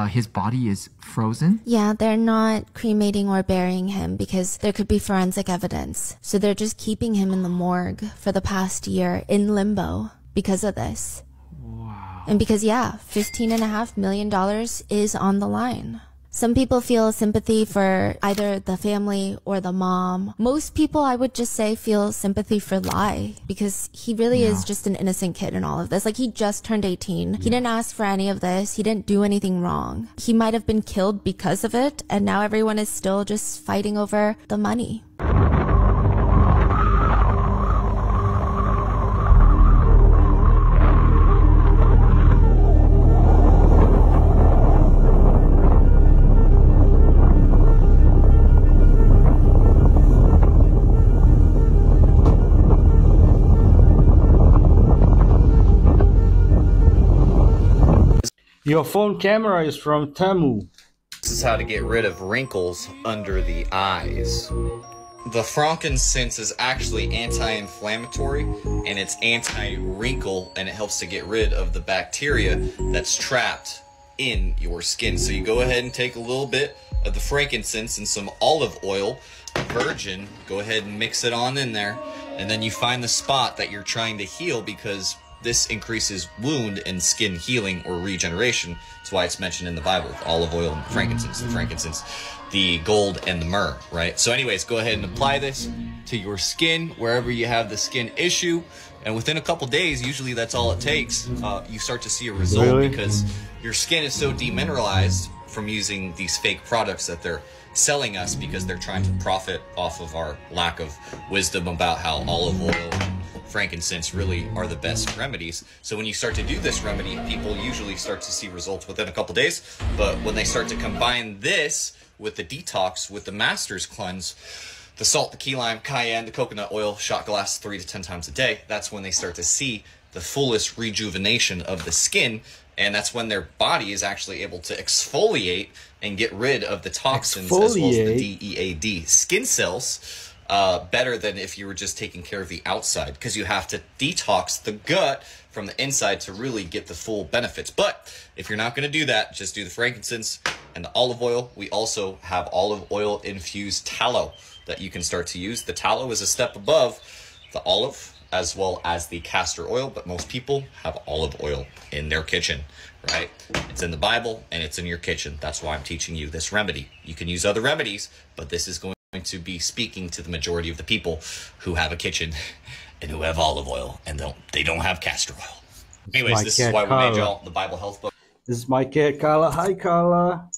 his body is frozen? Yeah, they're not cremating or burying him because there could be forensic evidence. So they're just keeping him in the morgue for the past year in limbo because of this. Wow. And because, yeah, $15.5 million is on the line. Some people feel sympathy for either the family or the mom. Most people, I would just say, feel sympathy for Lai because he really is just an innocent kid in all of this. Like, he just turned 18. He didn't ask for any of this. He didn't do anything wrong. He might have been killed because of it, and now everyone is still just fighting over the money. Your phone camera is from Temu. This is how to get rid of wrinkles under the eyes. The frankincense is actually anti-inflammatory and it's anti-wrinkle, and it helps to get rid of the bacteria that's trapped in your skin. So you go ahead and take a little bit of the frankincense and some olive oil, virgin, go ahead and mix it on in there, and then you find the spot that you're trying to heal, because this increases wound and skin healing or regeneration. That's why it's mentioned in the Bible with olive oil and frankincense. The frankincense, the gold, and the myrrh, right? So anyways, go ahead and apply this to your skin, wherever you have the skin issue. And within a couple days, usually that's all it takes, you start to see a result, because your skin is so demineralized from using these fake products that they're selling us, because they're trying to profit off of our lack of wisdom about how olive oil and frankincense really are the best remedies. So when you start to do this remedy, people usually start to see results within a couple days. But when they start to combine this with the detox, with the master's cleanse, the salt, the key lime, cayenne, the coconut oil, shot glass 3 to 10 times a day, that's when they start to see the fullest rejuvenation of the skin. And that's when their body is actually able to exfoliate and get rid of the toxins as well as the DEAD skin cells, better than if you were just taking care of the outside, because you have to detox the gut from the inside to really get the full benefits. But if you're not going to do that, just do the frankincense and the olive oil. We also have olive oil infused tallow that you can start to use. The tallow is a step above the olive as well as the castor oil, but most people have olive oil in their kitchen, right? It's in the Bible and it's in your kitchen. That's why I'm teaching you this remedy. You can use other remedies, but this is going to be speaking to the majority of the people who have a kitchen and who have olive oil and they don't have castor oil. Anyways, this is why we made y'all the Bible Health Book. This is my cat, Carla. Hi, Carla.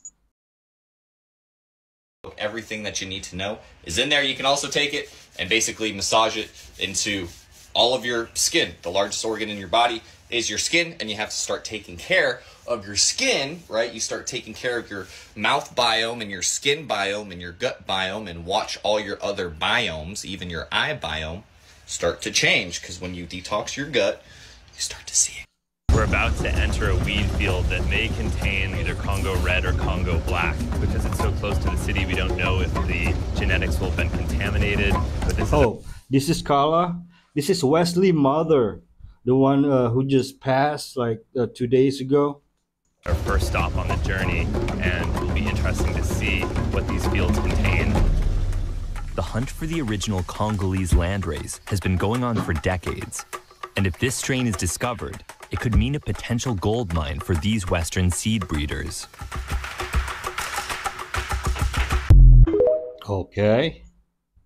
Everything that you need to know is in there. You can also take it and basically massage it into all of your skin. The largest organ in your body is your skin, and you have to start taking care of your skin, right? You start taking care of your mouth biome and your skin biome and your gut biome, and watch all your other biomes, even your eye biome, start to change, because when you detox your gut, you start to see it. We're about to enter a weed field that may contain either Congo red or Congo black. Because it's so close to the city, we don't know if the genetics will have been contaminated. But this is Carla. This is Wesley Mother, the one who just passed like 2 days ago. Our first stop on the journey, and it will be interesting to see what these fields contain. The hunt for the original Congolese landrace has been going on for decades. And if this strain is discovered, it could mean a potential gold mine for these Western seed breeders. Okay.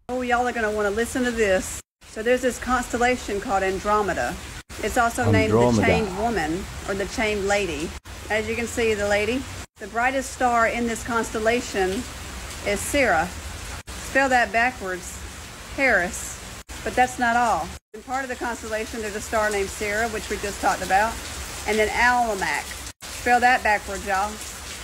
Oh, y'all are going to want to listen to this. So there's this constellation called Andromeda. It's also named the Chained Woman or the Chained Lady. As you can see, the lady. The brightest star in this constellation is Sirius. Spell that backwards, Harris. But that's not all. In part of the constellation, there's a star named Sirius, which we just talked about. And then Almanac. Spell that backwards, y'all.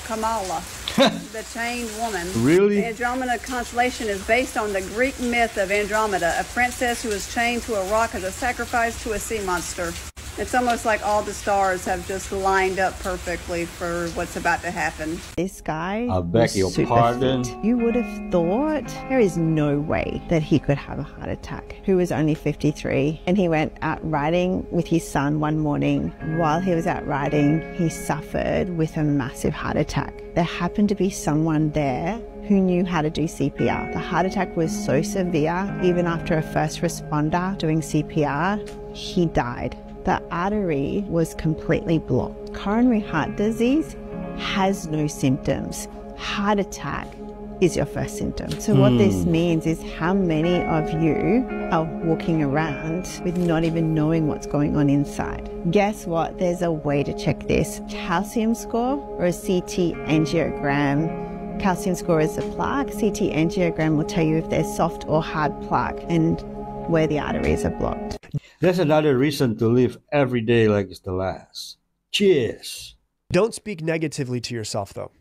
Kamala. The Chained Woman. Really? The Andromeda constellation is based on the Greek myth of Andromeda, a princess who was chained to a rock as a sacrifice to a sea monster. It's almost like all the stars have just lined up perfectly for what's about to happen. This guy I beg your pardon. fit. You would have thought there is no way that he could have a heart attack. He was only 53 and he went out riding with his son one morning. While he was out riding, he suffered with a massive heart attack. There happened to be someone there who knew how to do CPR. The heart attack was so severe, even after a first responder doing CPR, he died. The artery was completely blocked. Coronary heart disease has no symptoms. Heart attack is your first symptom. So what this means is how many of you are walking around with not even knowing what's going on inside. Guess what? There's a way to check this. Calcium score or a CT angiogram. Calcium score is a plaque. CT angiogram will tell you if there's soft or hard plaque and where the arteries are blocked. That's another reason to live every day like it's the last. Cheers. Don't speak negatively to yourself, though,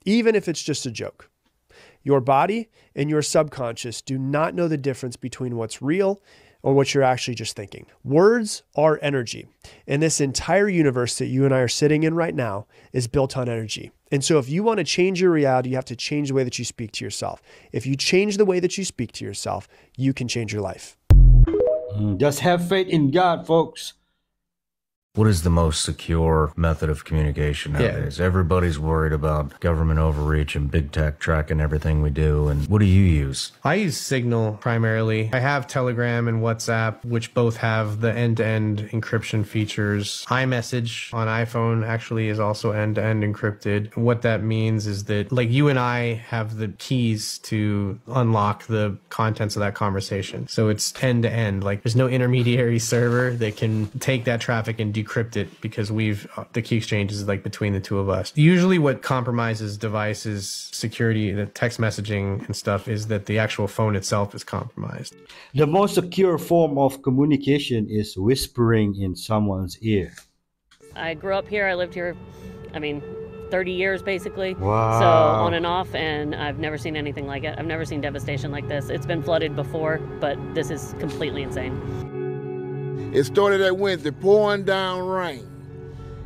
even if it's just a joke. Your body and your subconscious do not know the difference between what's real or what you're actually just thinking. Words are energy, and this entire universe that you and I are sitting in right now is built on energy. And so if you want to change your reality, you have to change the way that you speak to yourself. If you change the way that you speak to yourself, you can change your life. Just have faith in God, folks. What is the most secure method of communication nowadays? Everybody's worried about government overreach and big tech tracking everything we do. And what do you use? I use Signal primarily. I have Telegram and WhatsApp, which both have the end-to-end encryption features. iMessage on iPhone actually is also end-to-end encrypted. What that means is that, like, you and I have the keys to unlock the contents of that conversation. So it's end-to-end. Like, there's no intermediary server that can take that traffic and decrypt it, because the key exchange is like between the two of us. Usually what compromises devices security, the text messaging and stuff, is that the actual phone itself is compromised. The most secure form of communication is whispering in someone's ear. I grew up here. I lived here, 30 years basically. Wow. So on and off, and I've never seen anything like it. I've never seen devastation like this. It's been flooded before, but this is completely insane. It started that Wednesday, pouring down rain.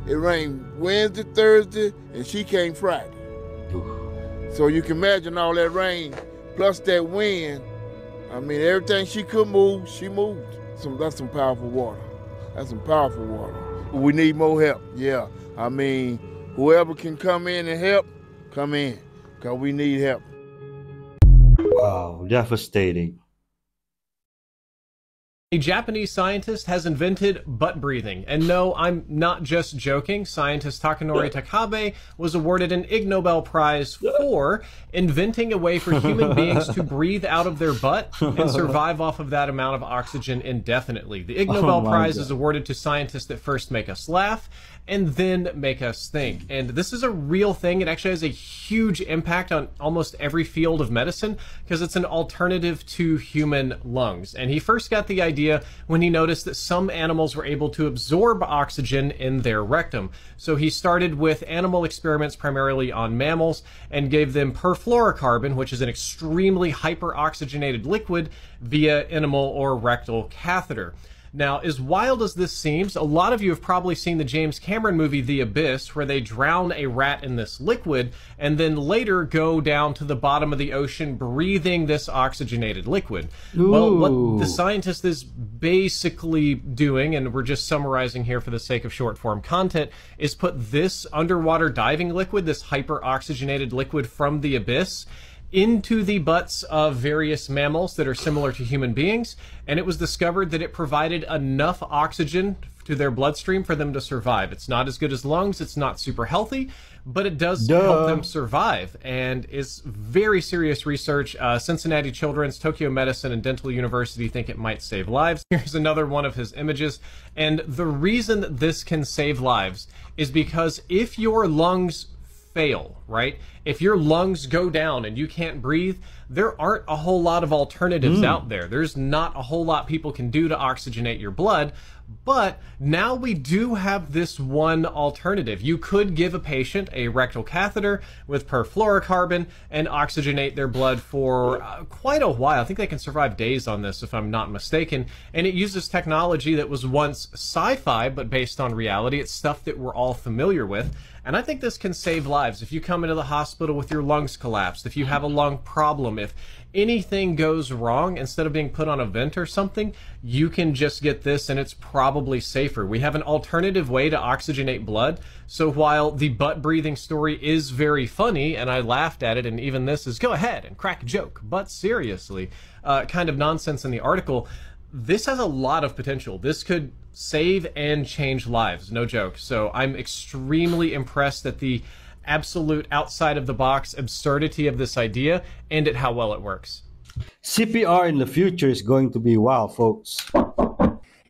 It rained Wednesday, Thursday, and she came Friday. So you can imagine all that rain, plus that wind. Everything she could move, she moved. That's some powerful water. That's some powerful water. We need more help, yeah. Whoever can come in and help, come in, because we need help. Wow, devastating. A Japanese scientist has invented butt breathing. And no, I'm not just joking. Scientist Takanori Takabe was awarded an Ig Nobel Prize for inventing a way for human beings to breathe out of their butt and survive off of that amount of oxygen indefinitely. The Ig Nobel Prize is awarded to scientists that first make us laugh and then make us think. And this is a real thing. It actually has a huge impact on almost every field of medicine because it's an alternative to human lungs. And he first got the idea when he noticed that some animals were able to absorb oxygen in their rectum. So he started with animal experiments primarily on mammals and gave them perfluorocarbon, which is an extremely hyperoxygenated liquid, via enema or rectal catheter. Now, as wild as this seems, a lot of you have probably seen the James Cameron movie The Abyss, where they drown a rat in this liquid and then later go down to the bottom of the ocean breathing this oxygenated liquid. Ooh. Well, what the scientist is basically doing, and we're just summarizing here for the sake of short form content, is put this underwater diving liquid, this hyperoxygenated liquid from the abyss, into the butts of various mammals that are similar to human beings, and it was discovered that it provided enough oxygen to their bloodstream for them to survive. It's not as good as lungs. It's not super healthy, but it does help them survive. And it's very serious research. Cincinnati Children's, Tokyo Medicine, and Dental University think it might save lives. Here's another one of his images. And the reason that this can save lives is because if your lungs fail, right? If your lungs go down and you can't breathe, there aren't a whole lot of alternatives out there. There's not a whole lot people can do to oxygenate your blood. But now we do have this one alternative. You could give a patient a rectal catheter with perfluorocarbon and oxygenate their blood for quite a while. I think they can survive days on this, if I'm not mistaken. And it uses technology that was once sci-fi, but based on reality. It's stuff that we're all familiar with. And I think this can save lives. If you come into the hospital with your lungs collapsed, if you have a lung problem, if anything goes wrong, instead of being put on a vent or something, you can just get this and it's probably safer. We have an alternative way to oxygenate blood. So while the butt breathing story is very funny and I laughed at it, and even this is go ahead and crack a joke, but seriously, kind of nonsense in the article, this has a lot of potential. This could save and change lives, no joke. So I'm extremely impressed at the absolute outside of the box absurdity of this idea and at how well it works. CPR in the future is going to be wild, folks.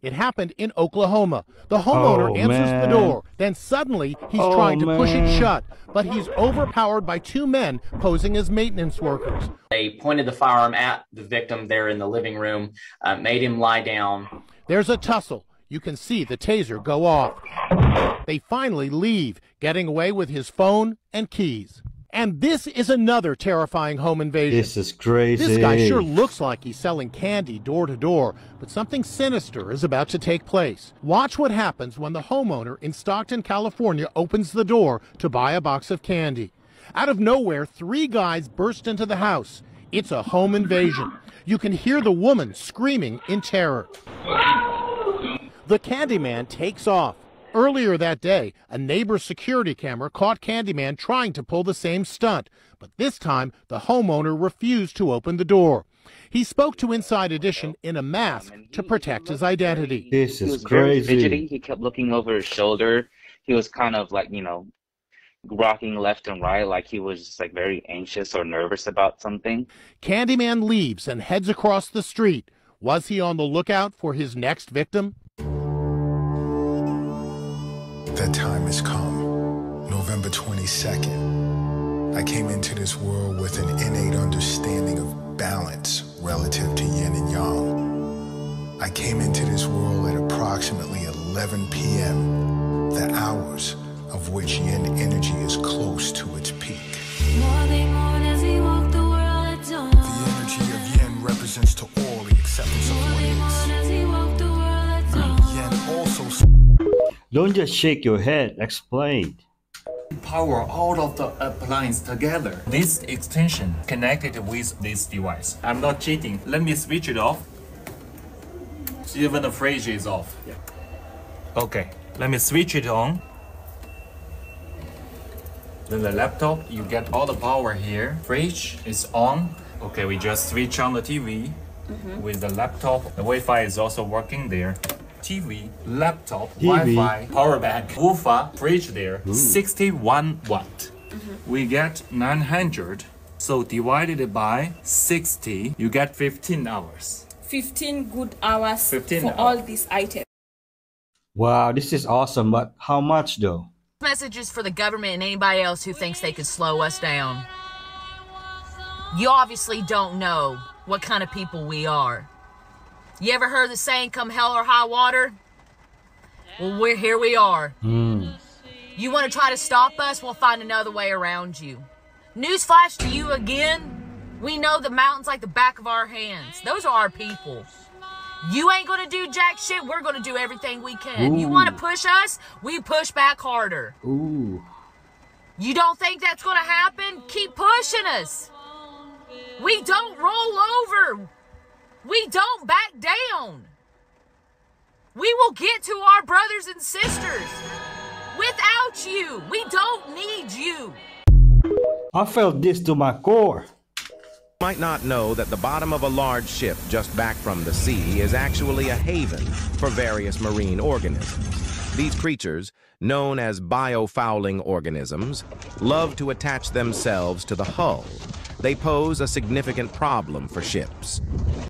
It happened in Oklahoma. The homeowner answers the door. Then suddenly he's trying to push it shut, but he's overpowered by two men posing as maintenance workers. They pointed the firearm at the victim there in the living room, made him lie down. There's a tussle. You can see the taser go off. They finally leave, getting away with his phone and keys. And this is another terrifying home invasion. This is crazy. This guy sure looks like he's selling candy door to door, but something sinister is about to take place. Watch what happens when the homeowner in Stockton, California opens the door to buy a box of candy. Out of nowhere, three guys burst into the house. It's a home invasion. You can hear the woman screaming in terror. The Candyman takes off. Earlier that day, a neighbor's security camera caught Candyman trying to pull the same stunt, but this time the homeowner refused to open the door. He spoke to Inside Edition in a mask to protect his identity. This is crazy. Very fidgety. He kept looking over his shoulder. He was kind of like, you know, rocking left and right, like he was just like very anxious or nervous about something. Candyman leaves and heads across the street. Was he on the lookout for his next victim? That time has come. November 22nd. I came into this world with an innate understanding of balance relative to yin and yang. I came into this world at approximately 11 p.m., the hours of which yin energy is close to its peak. The energy of yin represents to all the acceptance of what is. Yin also... Don't just shake your head, explain. Power all of the appliances together. This extension connected with this device. I'm not cheating. Let me switch it off. Even the fridge is off. Yeah. Okay, let me switch it on. Then the laptop, you get all the power here. Fridge is on. Okay, we just switch on the TV with the laptop. The Wi-Fi is also working there. TV, laptop, Wi-Fi, power bank, woofer, fridge there, 61 watt. We get 900, so divided by 60, you get 15 hours. 15 good hours 15 for hours. all these items. Wow, this is awesome, but how much though? Messages for the government and anybody else who thinks they can slow us down. You obviously don't know what kind of people we are. You ever heard the saying, come hell or high water? Well, here we are. You want to try to stop us? We'll find another way around you. Newsflash to you again. We know the mountains like the back of our hands. Those are our people. You ain't going to do jack shit. We're going to do everything we can. You want to push us? We push back harder. You don't think that's going to happen? Keep pushing us. We don't roll over. We don't back down. We will get to our brothers and sisters. Without you, we don't need you. I felt this to my core. Might not know that the bottom of a large ship just back from the sea is actually a haven for various marine organisms. These creatures, known as biofouling organisms, love to attach themselves to the hull. They pose a significant problem for ships.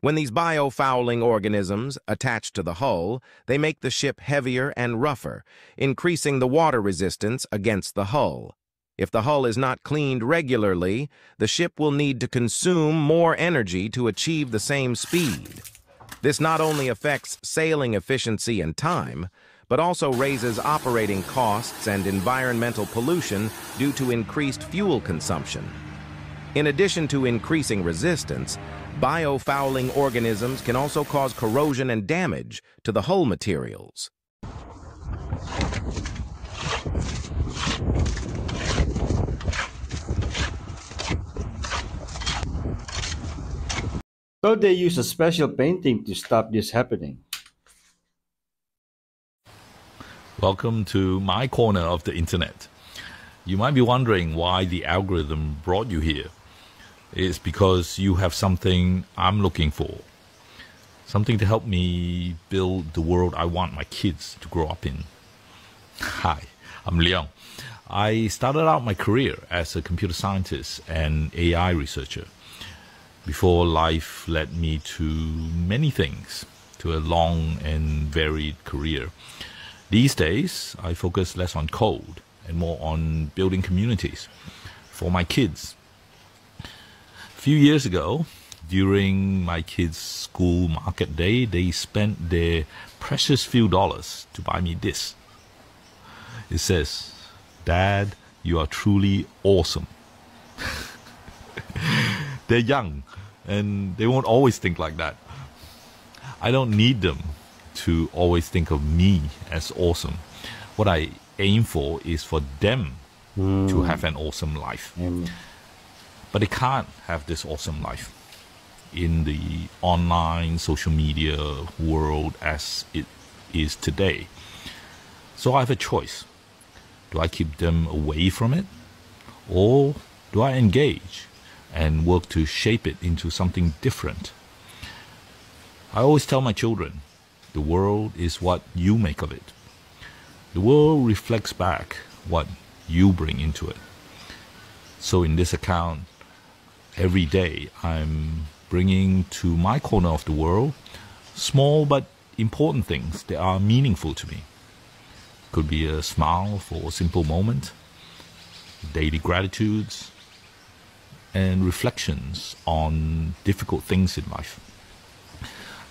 When these biofouling organisms attach to the hull, they make the ship heavier and rougher, increasing the water resistance against the hull. If the hull is not cleaned regularly, the ship will need to consume more energy to achieve the same speed. This not only affects sailing efficiency and time, but also raises operating costs and environmental pollution due to increased fuel consumption. In addition to increasing resistance, biofouling organisms can also cause corrosion and damage to the hull materials. So they use a special painting to stop this happening. Welcome to my corner of the internet. You might be wondering why the algorithm brought you here. It's because you have something I'm looking for. Something to help me build the world I want my kids to grow up in. Hi, I'm Leon. I started out my career as a computer scientist and AI researcher before life led me to many things, to a long and varied career. These days, I focus less on code and more on building communities for my kids. A few years ago, during my kids' school market day, they spent their precious few dollars to buy me this. It says, "Dad, you are truly awesome." They're young, and they won't always think like that. I don't need them to always think of me as awesome. What I aim for is for them to have an awesome life. But they can't have this awesome life in the online social media world as it is today. So I have a choice. Do I keep them away from it? Or do I engage and work to shape it into something different? I always tell my children, the world is what you make of it. The world reflects back what you bring into it. So in this account, every day I'm bringing to my corner of the world small but important things that are meaningful to me. Could be a smile for a simple moment, daily gratitudes, and reflections on difficult things in life.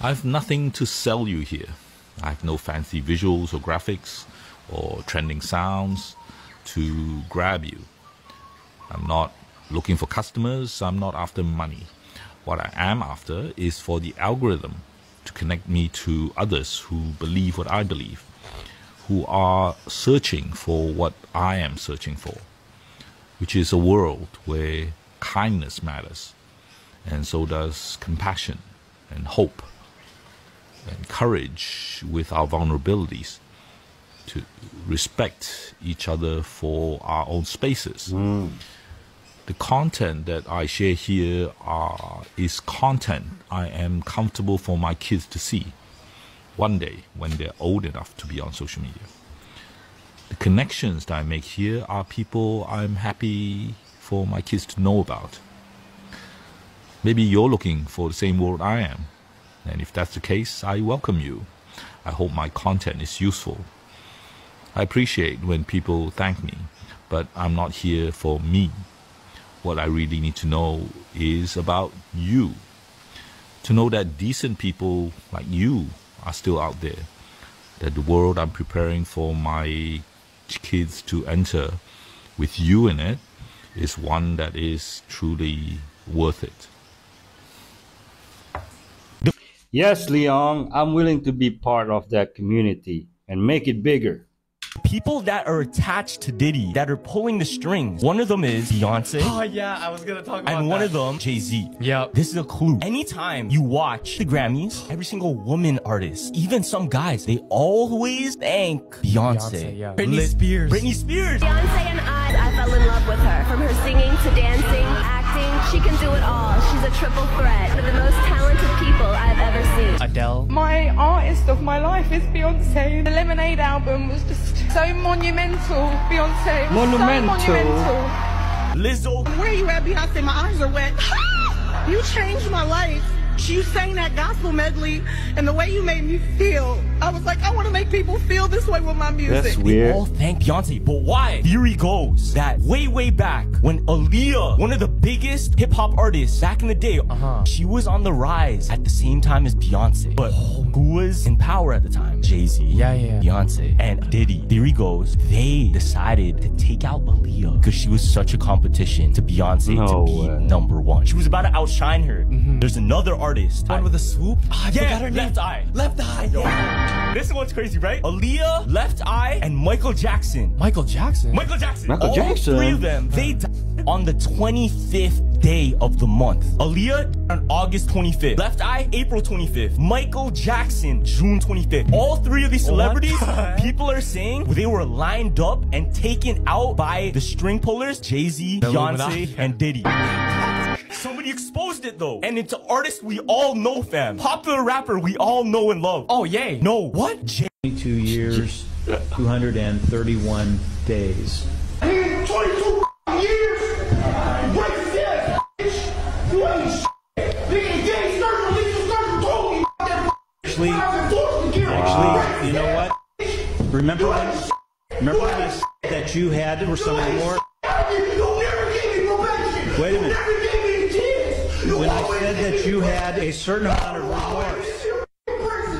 I have nothing to sell you here. I have no fancy visuals or graphics or trending sounds to grab you. I'm not looking for customers. I'm not after money. What I am after is for the algorithm to connect me to others who believe what I believe, who are searching for what I am searching for, which is a world where kindness matters, and so does compassion and hope and courage with our vulnerabilities, to respect each other for our own spaces. The content that I share here is content I am comfortable for my kids to see one day when they're old enough to be on social media. The connections that I make here are people I'm happy for my kids to know about. Maybe you're looking for the same world I am, and if that's the case, I welcome you. I hope my content is useful. I appreciate when people thank me, but I'm not here for me. What I really need to know is about you. To know that decent people like you are still out there. That the world I'm preparing for my kids to enter with you in it is one that is truly worth it. Yes, Leon, I'm willing to be part of that community and make it bigger. People that are attached to Diddy, that are pulling the strings. One of them is Beyonce. Oh yeah, I was gonna talk about that. And one of them, Jay-Z. Yep. This is a clue. Anytime you watch the Grammys, every single woman artist, even some guys, they always thank Beyonce. Yeah. Britney Spears. Beyonce and I fell in love with her. From her singing to dancing, acting, She can do it all. She's a triple threat. One of the most talented people I've ever seen. Adele. My artist of my life is Beyonce. The Lemonade album was just so monumental. Beyonce. Monumental. So monumental. Lizzo. Where you at, Beyonce? My eyes are wet. You changed my life. You sang that gospel medley, and the way you made me feel, I was like, I want to make people feel this way with my music. That's weird. We all thank Beyonce, but why? Theory goes that way back when Aaliyah, one of the biggest hip-hop artists back in the day, she was on the rise at the same time as Beyonce. But who was in power at the time? Jay-Z, Beyonce, and Diddy. Theory goes, they decided to take out Aaliyah because she was such a competition to Beyonce to be #1. She was about to outshine her. There's another artist. One with a swoop? Oh, I forgot her name. Left Eye. Left Eye, yeah. This one's crazy, right? Aaliyah, Left Eye, and Michael Jackson. Michael Jackson? Michael Jackson. Michael All Jackson. 3 of them, they died on the 25th day of the month. Aaliyah on August 25th. Left Eye, April 25th. Michael Jackson, June 25th. All 3 of these celebrities, people are saying they were lined up and taken out by the string pullers, Jay-Z, Beyonce, and Diddy. Somebody exposed it though. And it's an artist we all know, fam. Popular rapper we all know and love. Oh, yay. No. What? 22 years, 231 days. 22 years? What is that, bitch? You ain't shit. Nigga, Jay Snurgle, Lisa Snurgle told me that. Actually, you know what? Remember when I said that you had or something more? You'll never give me probation. Wait a minute. You'll never give me a chance. When I said that you had a certain amount of remorse,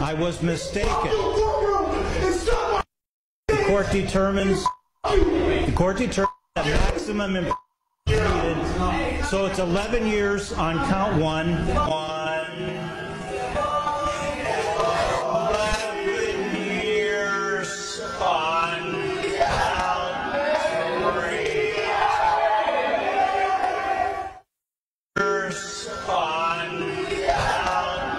I was mistaken. The court determines that maximum needed. So it's 11 years on count 1. 11 years on count 3. Years on count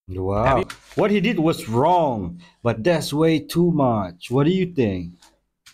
3. Wow. What he did was wrong, but that's way too much. What do you think?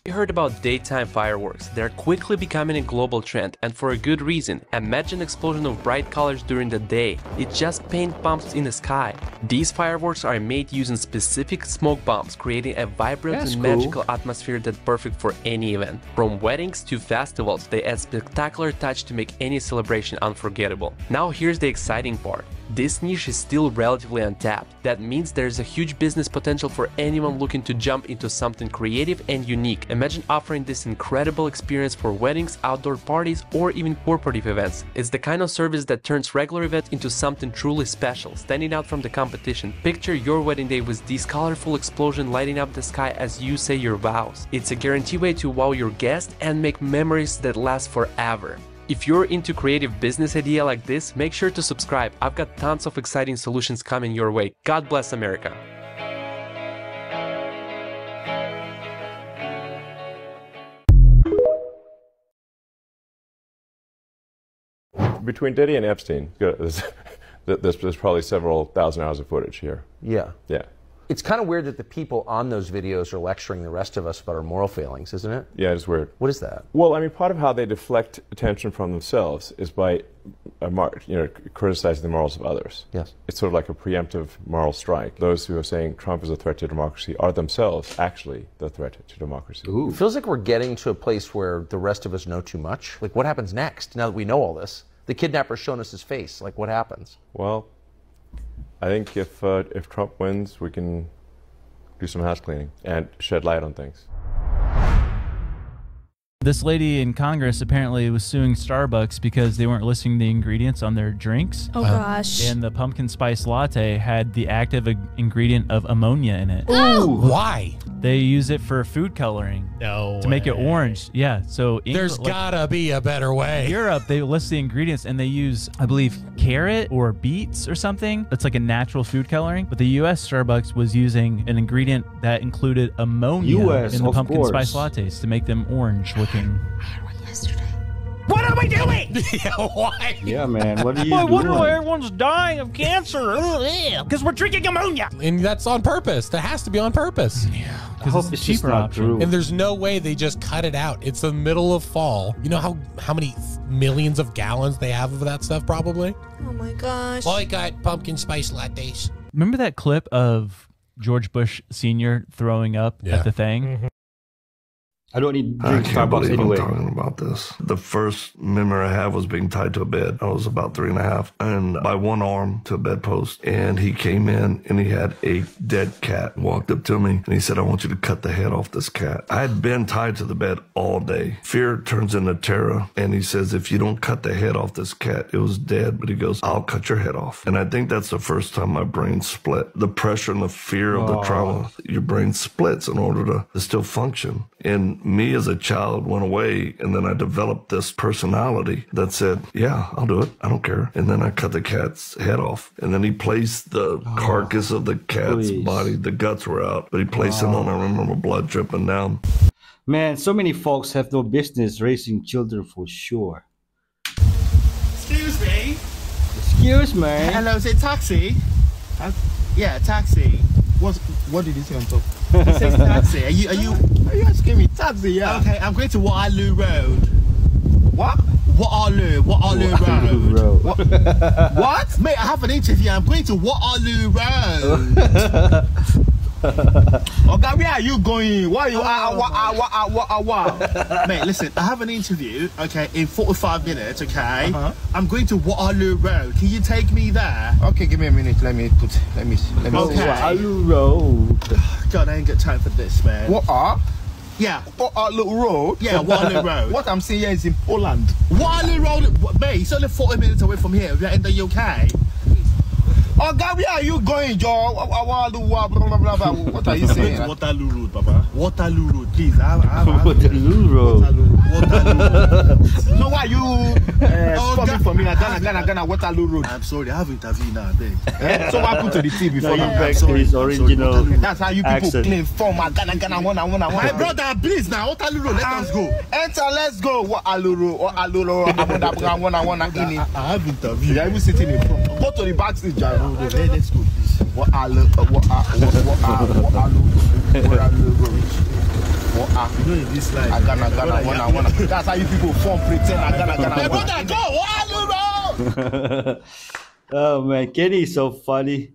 We heard about daytime fireworks. They're quickly becoming a global trend, and for a good reason. Imagine an explosion of bright colors during the day. It's just paint bumps in the sky. These fireworks are made using specific smoke bombs, creating a vibrant and magical atmosphere that's perfect for any event. From weddings to festivals, they add spectacular touch to make any celebration unforgettable. Now here's the exciting part. This niche is still relatively untapped. That means there's a huge business potential for anyone looking to jump into something creative and unique. Imagine offering this incredible experience for weddings, outdoor parties, or even corporate events. It's the kind of service that turns regular events into something truly special, standing out from the competition. Picture your wedding day with this colorful explosion lighting up the sky as you say your vows. It's a guaranteed way to wow your guests and make memories that last forever. If you're into creative business idea like this, make sure to subscribe. I've got tons of exciting solutions coming your way. God bless America. Between Diddy and Epstein, there's probably several thousand hours of footage here. Yeah. Yeah. It's kind of weird that the people on those videos are lecturing the rest of us about our moral failings, isn't it? Yeah, it's weird. What is that? Well, I mean, part of how they deflect attention from themselves is by, criticizing the morals of others. Yes. It's sort of like a preemptive moral strike. Those who are saying Trump is a threat to democracy are themselves actually the threat to democracy. Ooh. It feels like we're getting to a place where the rest of us know too much. Like, what happens next now that we know all this? The kidnapper's shown us his face. Like, what happens? Well, I think if Trump wins, we can do some house cleaning and shed light on things. This lady in Congress apparently was suing Starbucks because they weren't listing the ingredients on their drinks. Oh, gosh. And the pumpkin spice latte had the active ingredient of ammonia in it. Oh! Why? They use it for food coloring. No To make it orange. Yeah, so... There's gotta be a better way. In Europe, they list the ingredients and they use, I believe, carrot or beets or something. It's like a natural food coloring. But the U.S. Starbucks was using an ingredient that included ammonia in the pumpkin spice lattes to make them orange looking. What are we doing? Why? Yeah, man. What are you I doing? wonder why everyone's dying of cancer. Because we're drinking ammonia. And that's on purpose. That has to be on purpose. Yeah. because it's a cheaper option. And there's no way they just cut it out. It's the middle of fall. You know how many millions of gallons they have of that stuff probably? Oh my gosh. Well, I got pumpkin spice lattes. Remember that clip of George Bush Sr. throwing up at the thing? Mm-hmm. I don't need I drink can't Starbucks believe anyway. I'm talking about this. The first memory I have was being tied to a bed. I was about 3.5, and by one arm to a bedpost. And he came in, and he had a dead cat. Walked up to me, and he said, "I want you to cut the head off this cat." I had been tied to the bed all day. Fear turns into terror, and he says, "If you don't cut the head off this cat," it was dead, but he goes, "I'll cut your head off." And I think that's the first time my brain split. The pressure and the fear of the trauma, your brain splits in order to still function. And me as a child went away, and then I developed this personality that said, "Yeah, I'll do it. I don't care." And then I cut the cat's head off. And then he placed the carcass of the cat's body. The guts were out, but he placed it on. I remember blood dripping down. Man, so many folks have no business raising children for sure. Excuse me. Excuse me. Hello, is it taxi? Yeah, taxi. What did you say on top? It says taxi. Are you asking me taxi? Yeah. Okay, I'm going to Waterloo Road. What? Waterloo Road. What? Mate, I have an interview. I'm going to Waterloo Road. Oh God, where are you going? Why are you? Mate, listen, I have an interview, okay, in 45 minutes, okay? I'm going to Waterloo Road. Can you take me there? Okay, give me a minute. Let me see. Okay. Waterloo Road. God, I ain't got time for this, man. What are? Yeah. Waterloo Road? Yeah, Waterloo Road. What I'm seeing here is in Poland. Waterloo Road, mate, it's only 40 minutes away from here. We're in the UK. Oh God, where are you going, Joe? What are you saying? Waterloo Road, Papa. Waterloo Road, please. Waterloo Road. No, why you coming for me? Ghana, Waterloo Road. I'm sorry, I have interviewed now, beg. So what happened to the team before No, now? back to his original That's how you people accent. claim form. Ghana, My brother, please now, Waterloo Road, let us go. Enter, let's go. Waterloo Road, I have interviewed. You're even sitting in front. Go to the backstage, Jaro. Let's go, please. Waterloo Road. You know in this life. Ghana. That's how you people form pretend. Ghana. My brother, go. Waterloo Road. Oh man, Kenny is so funny.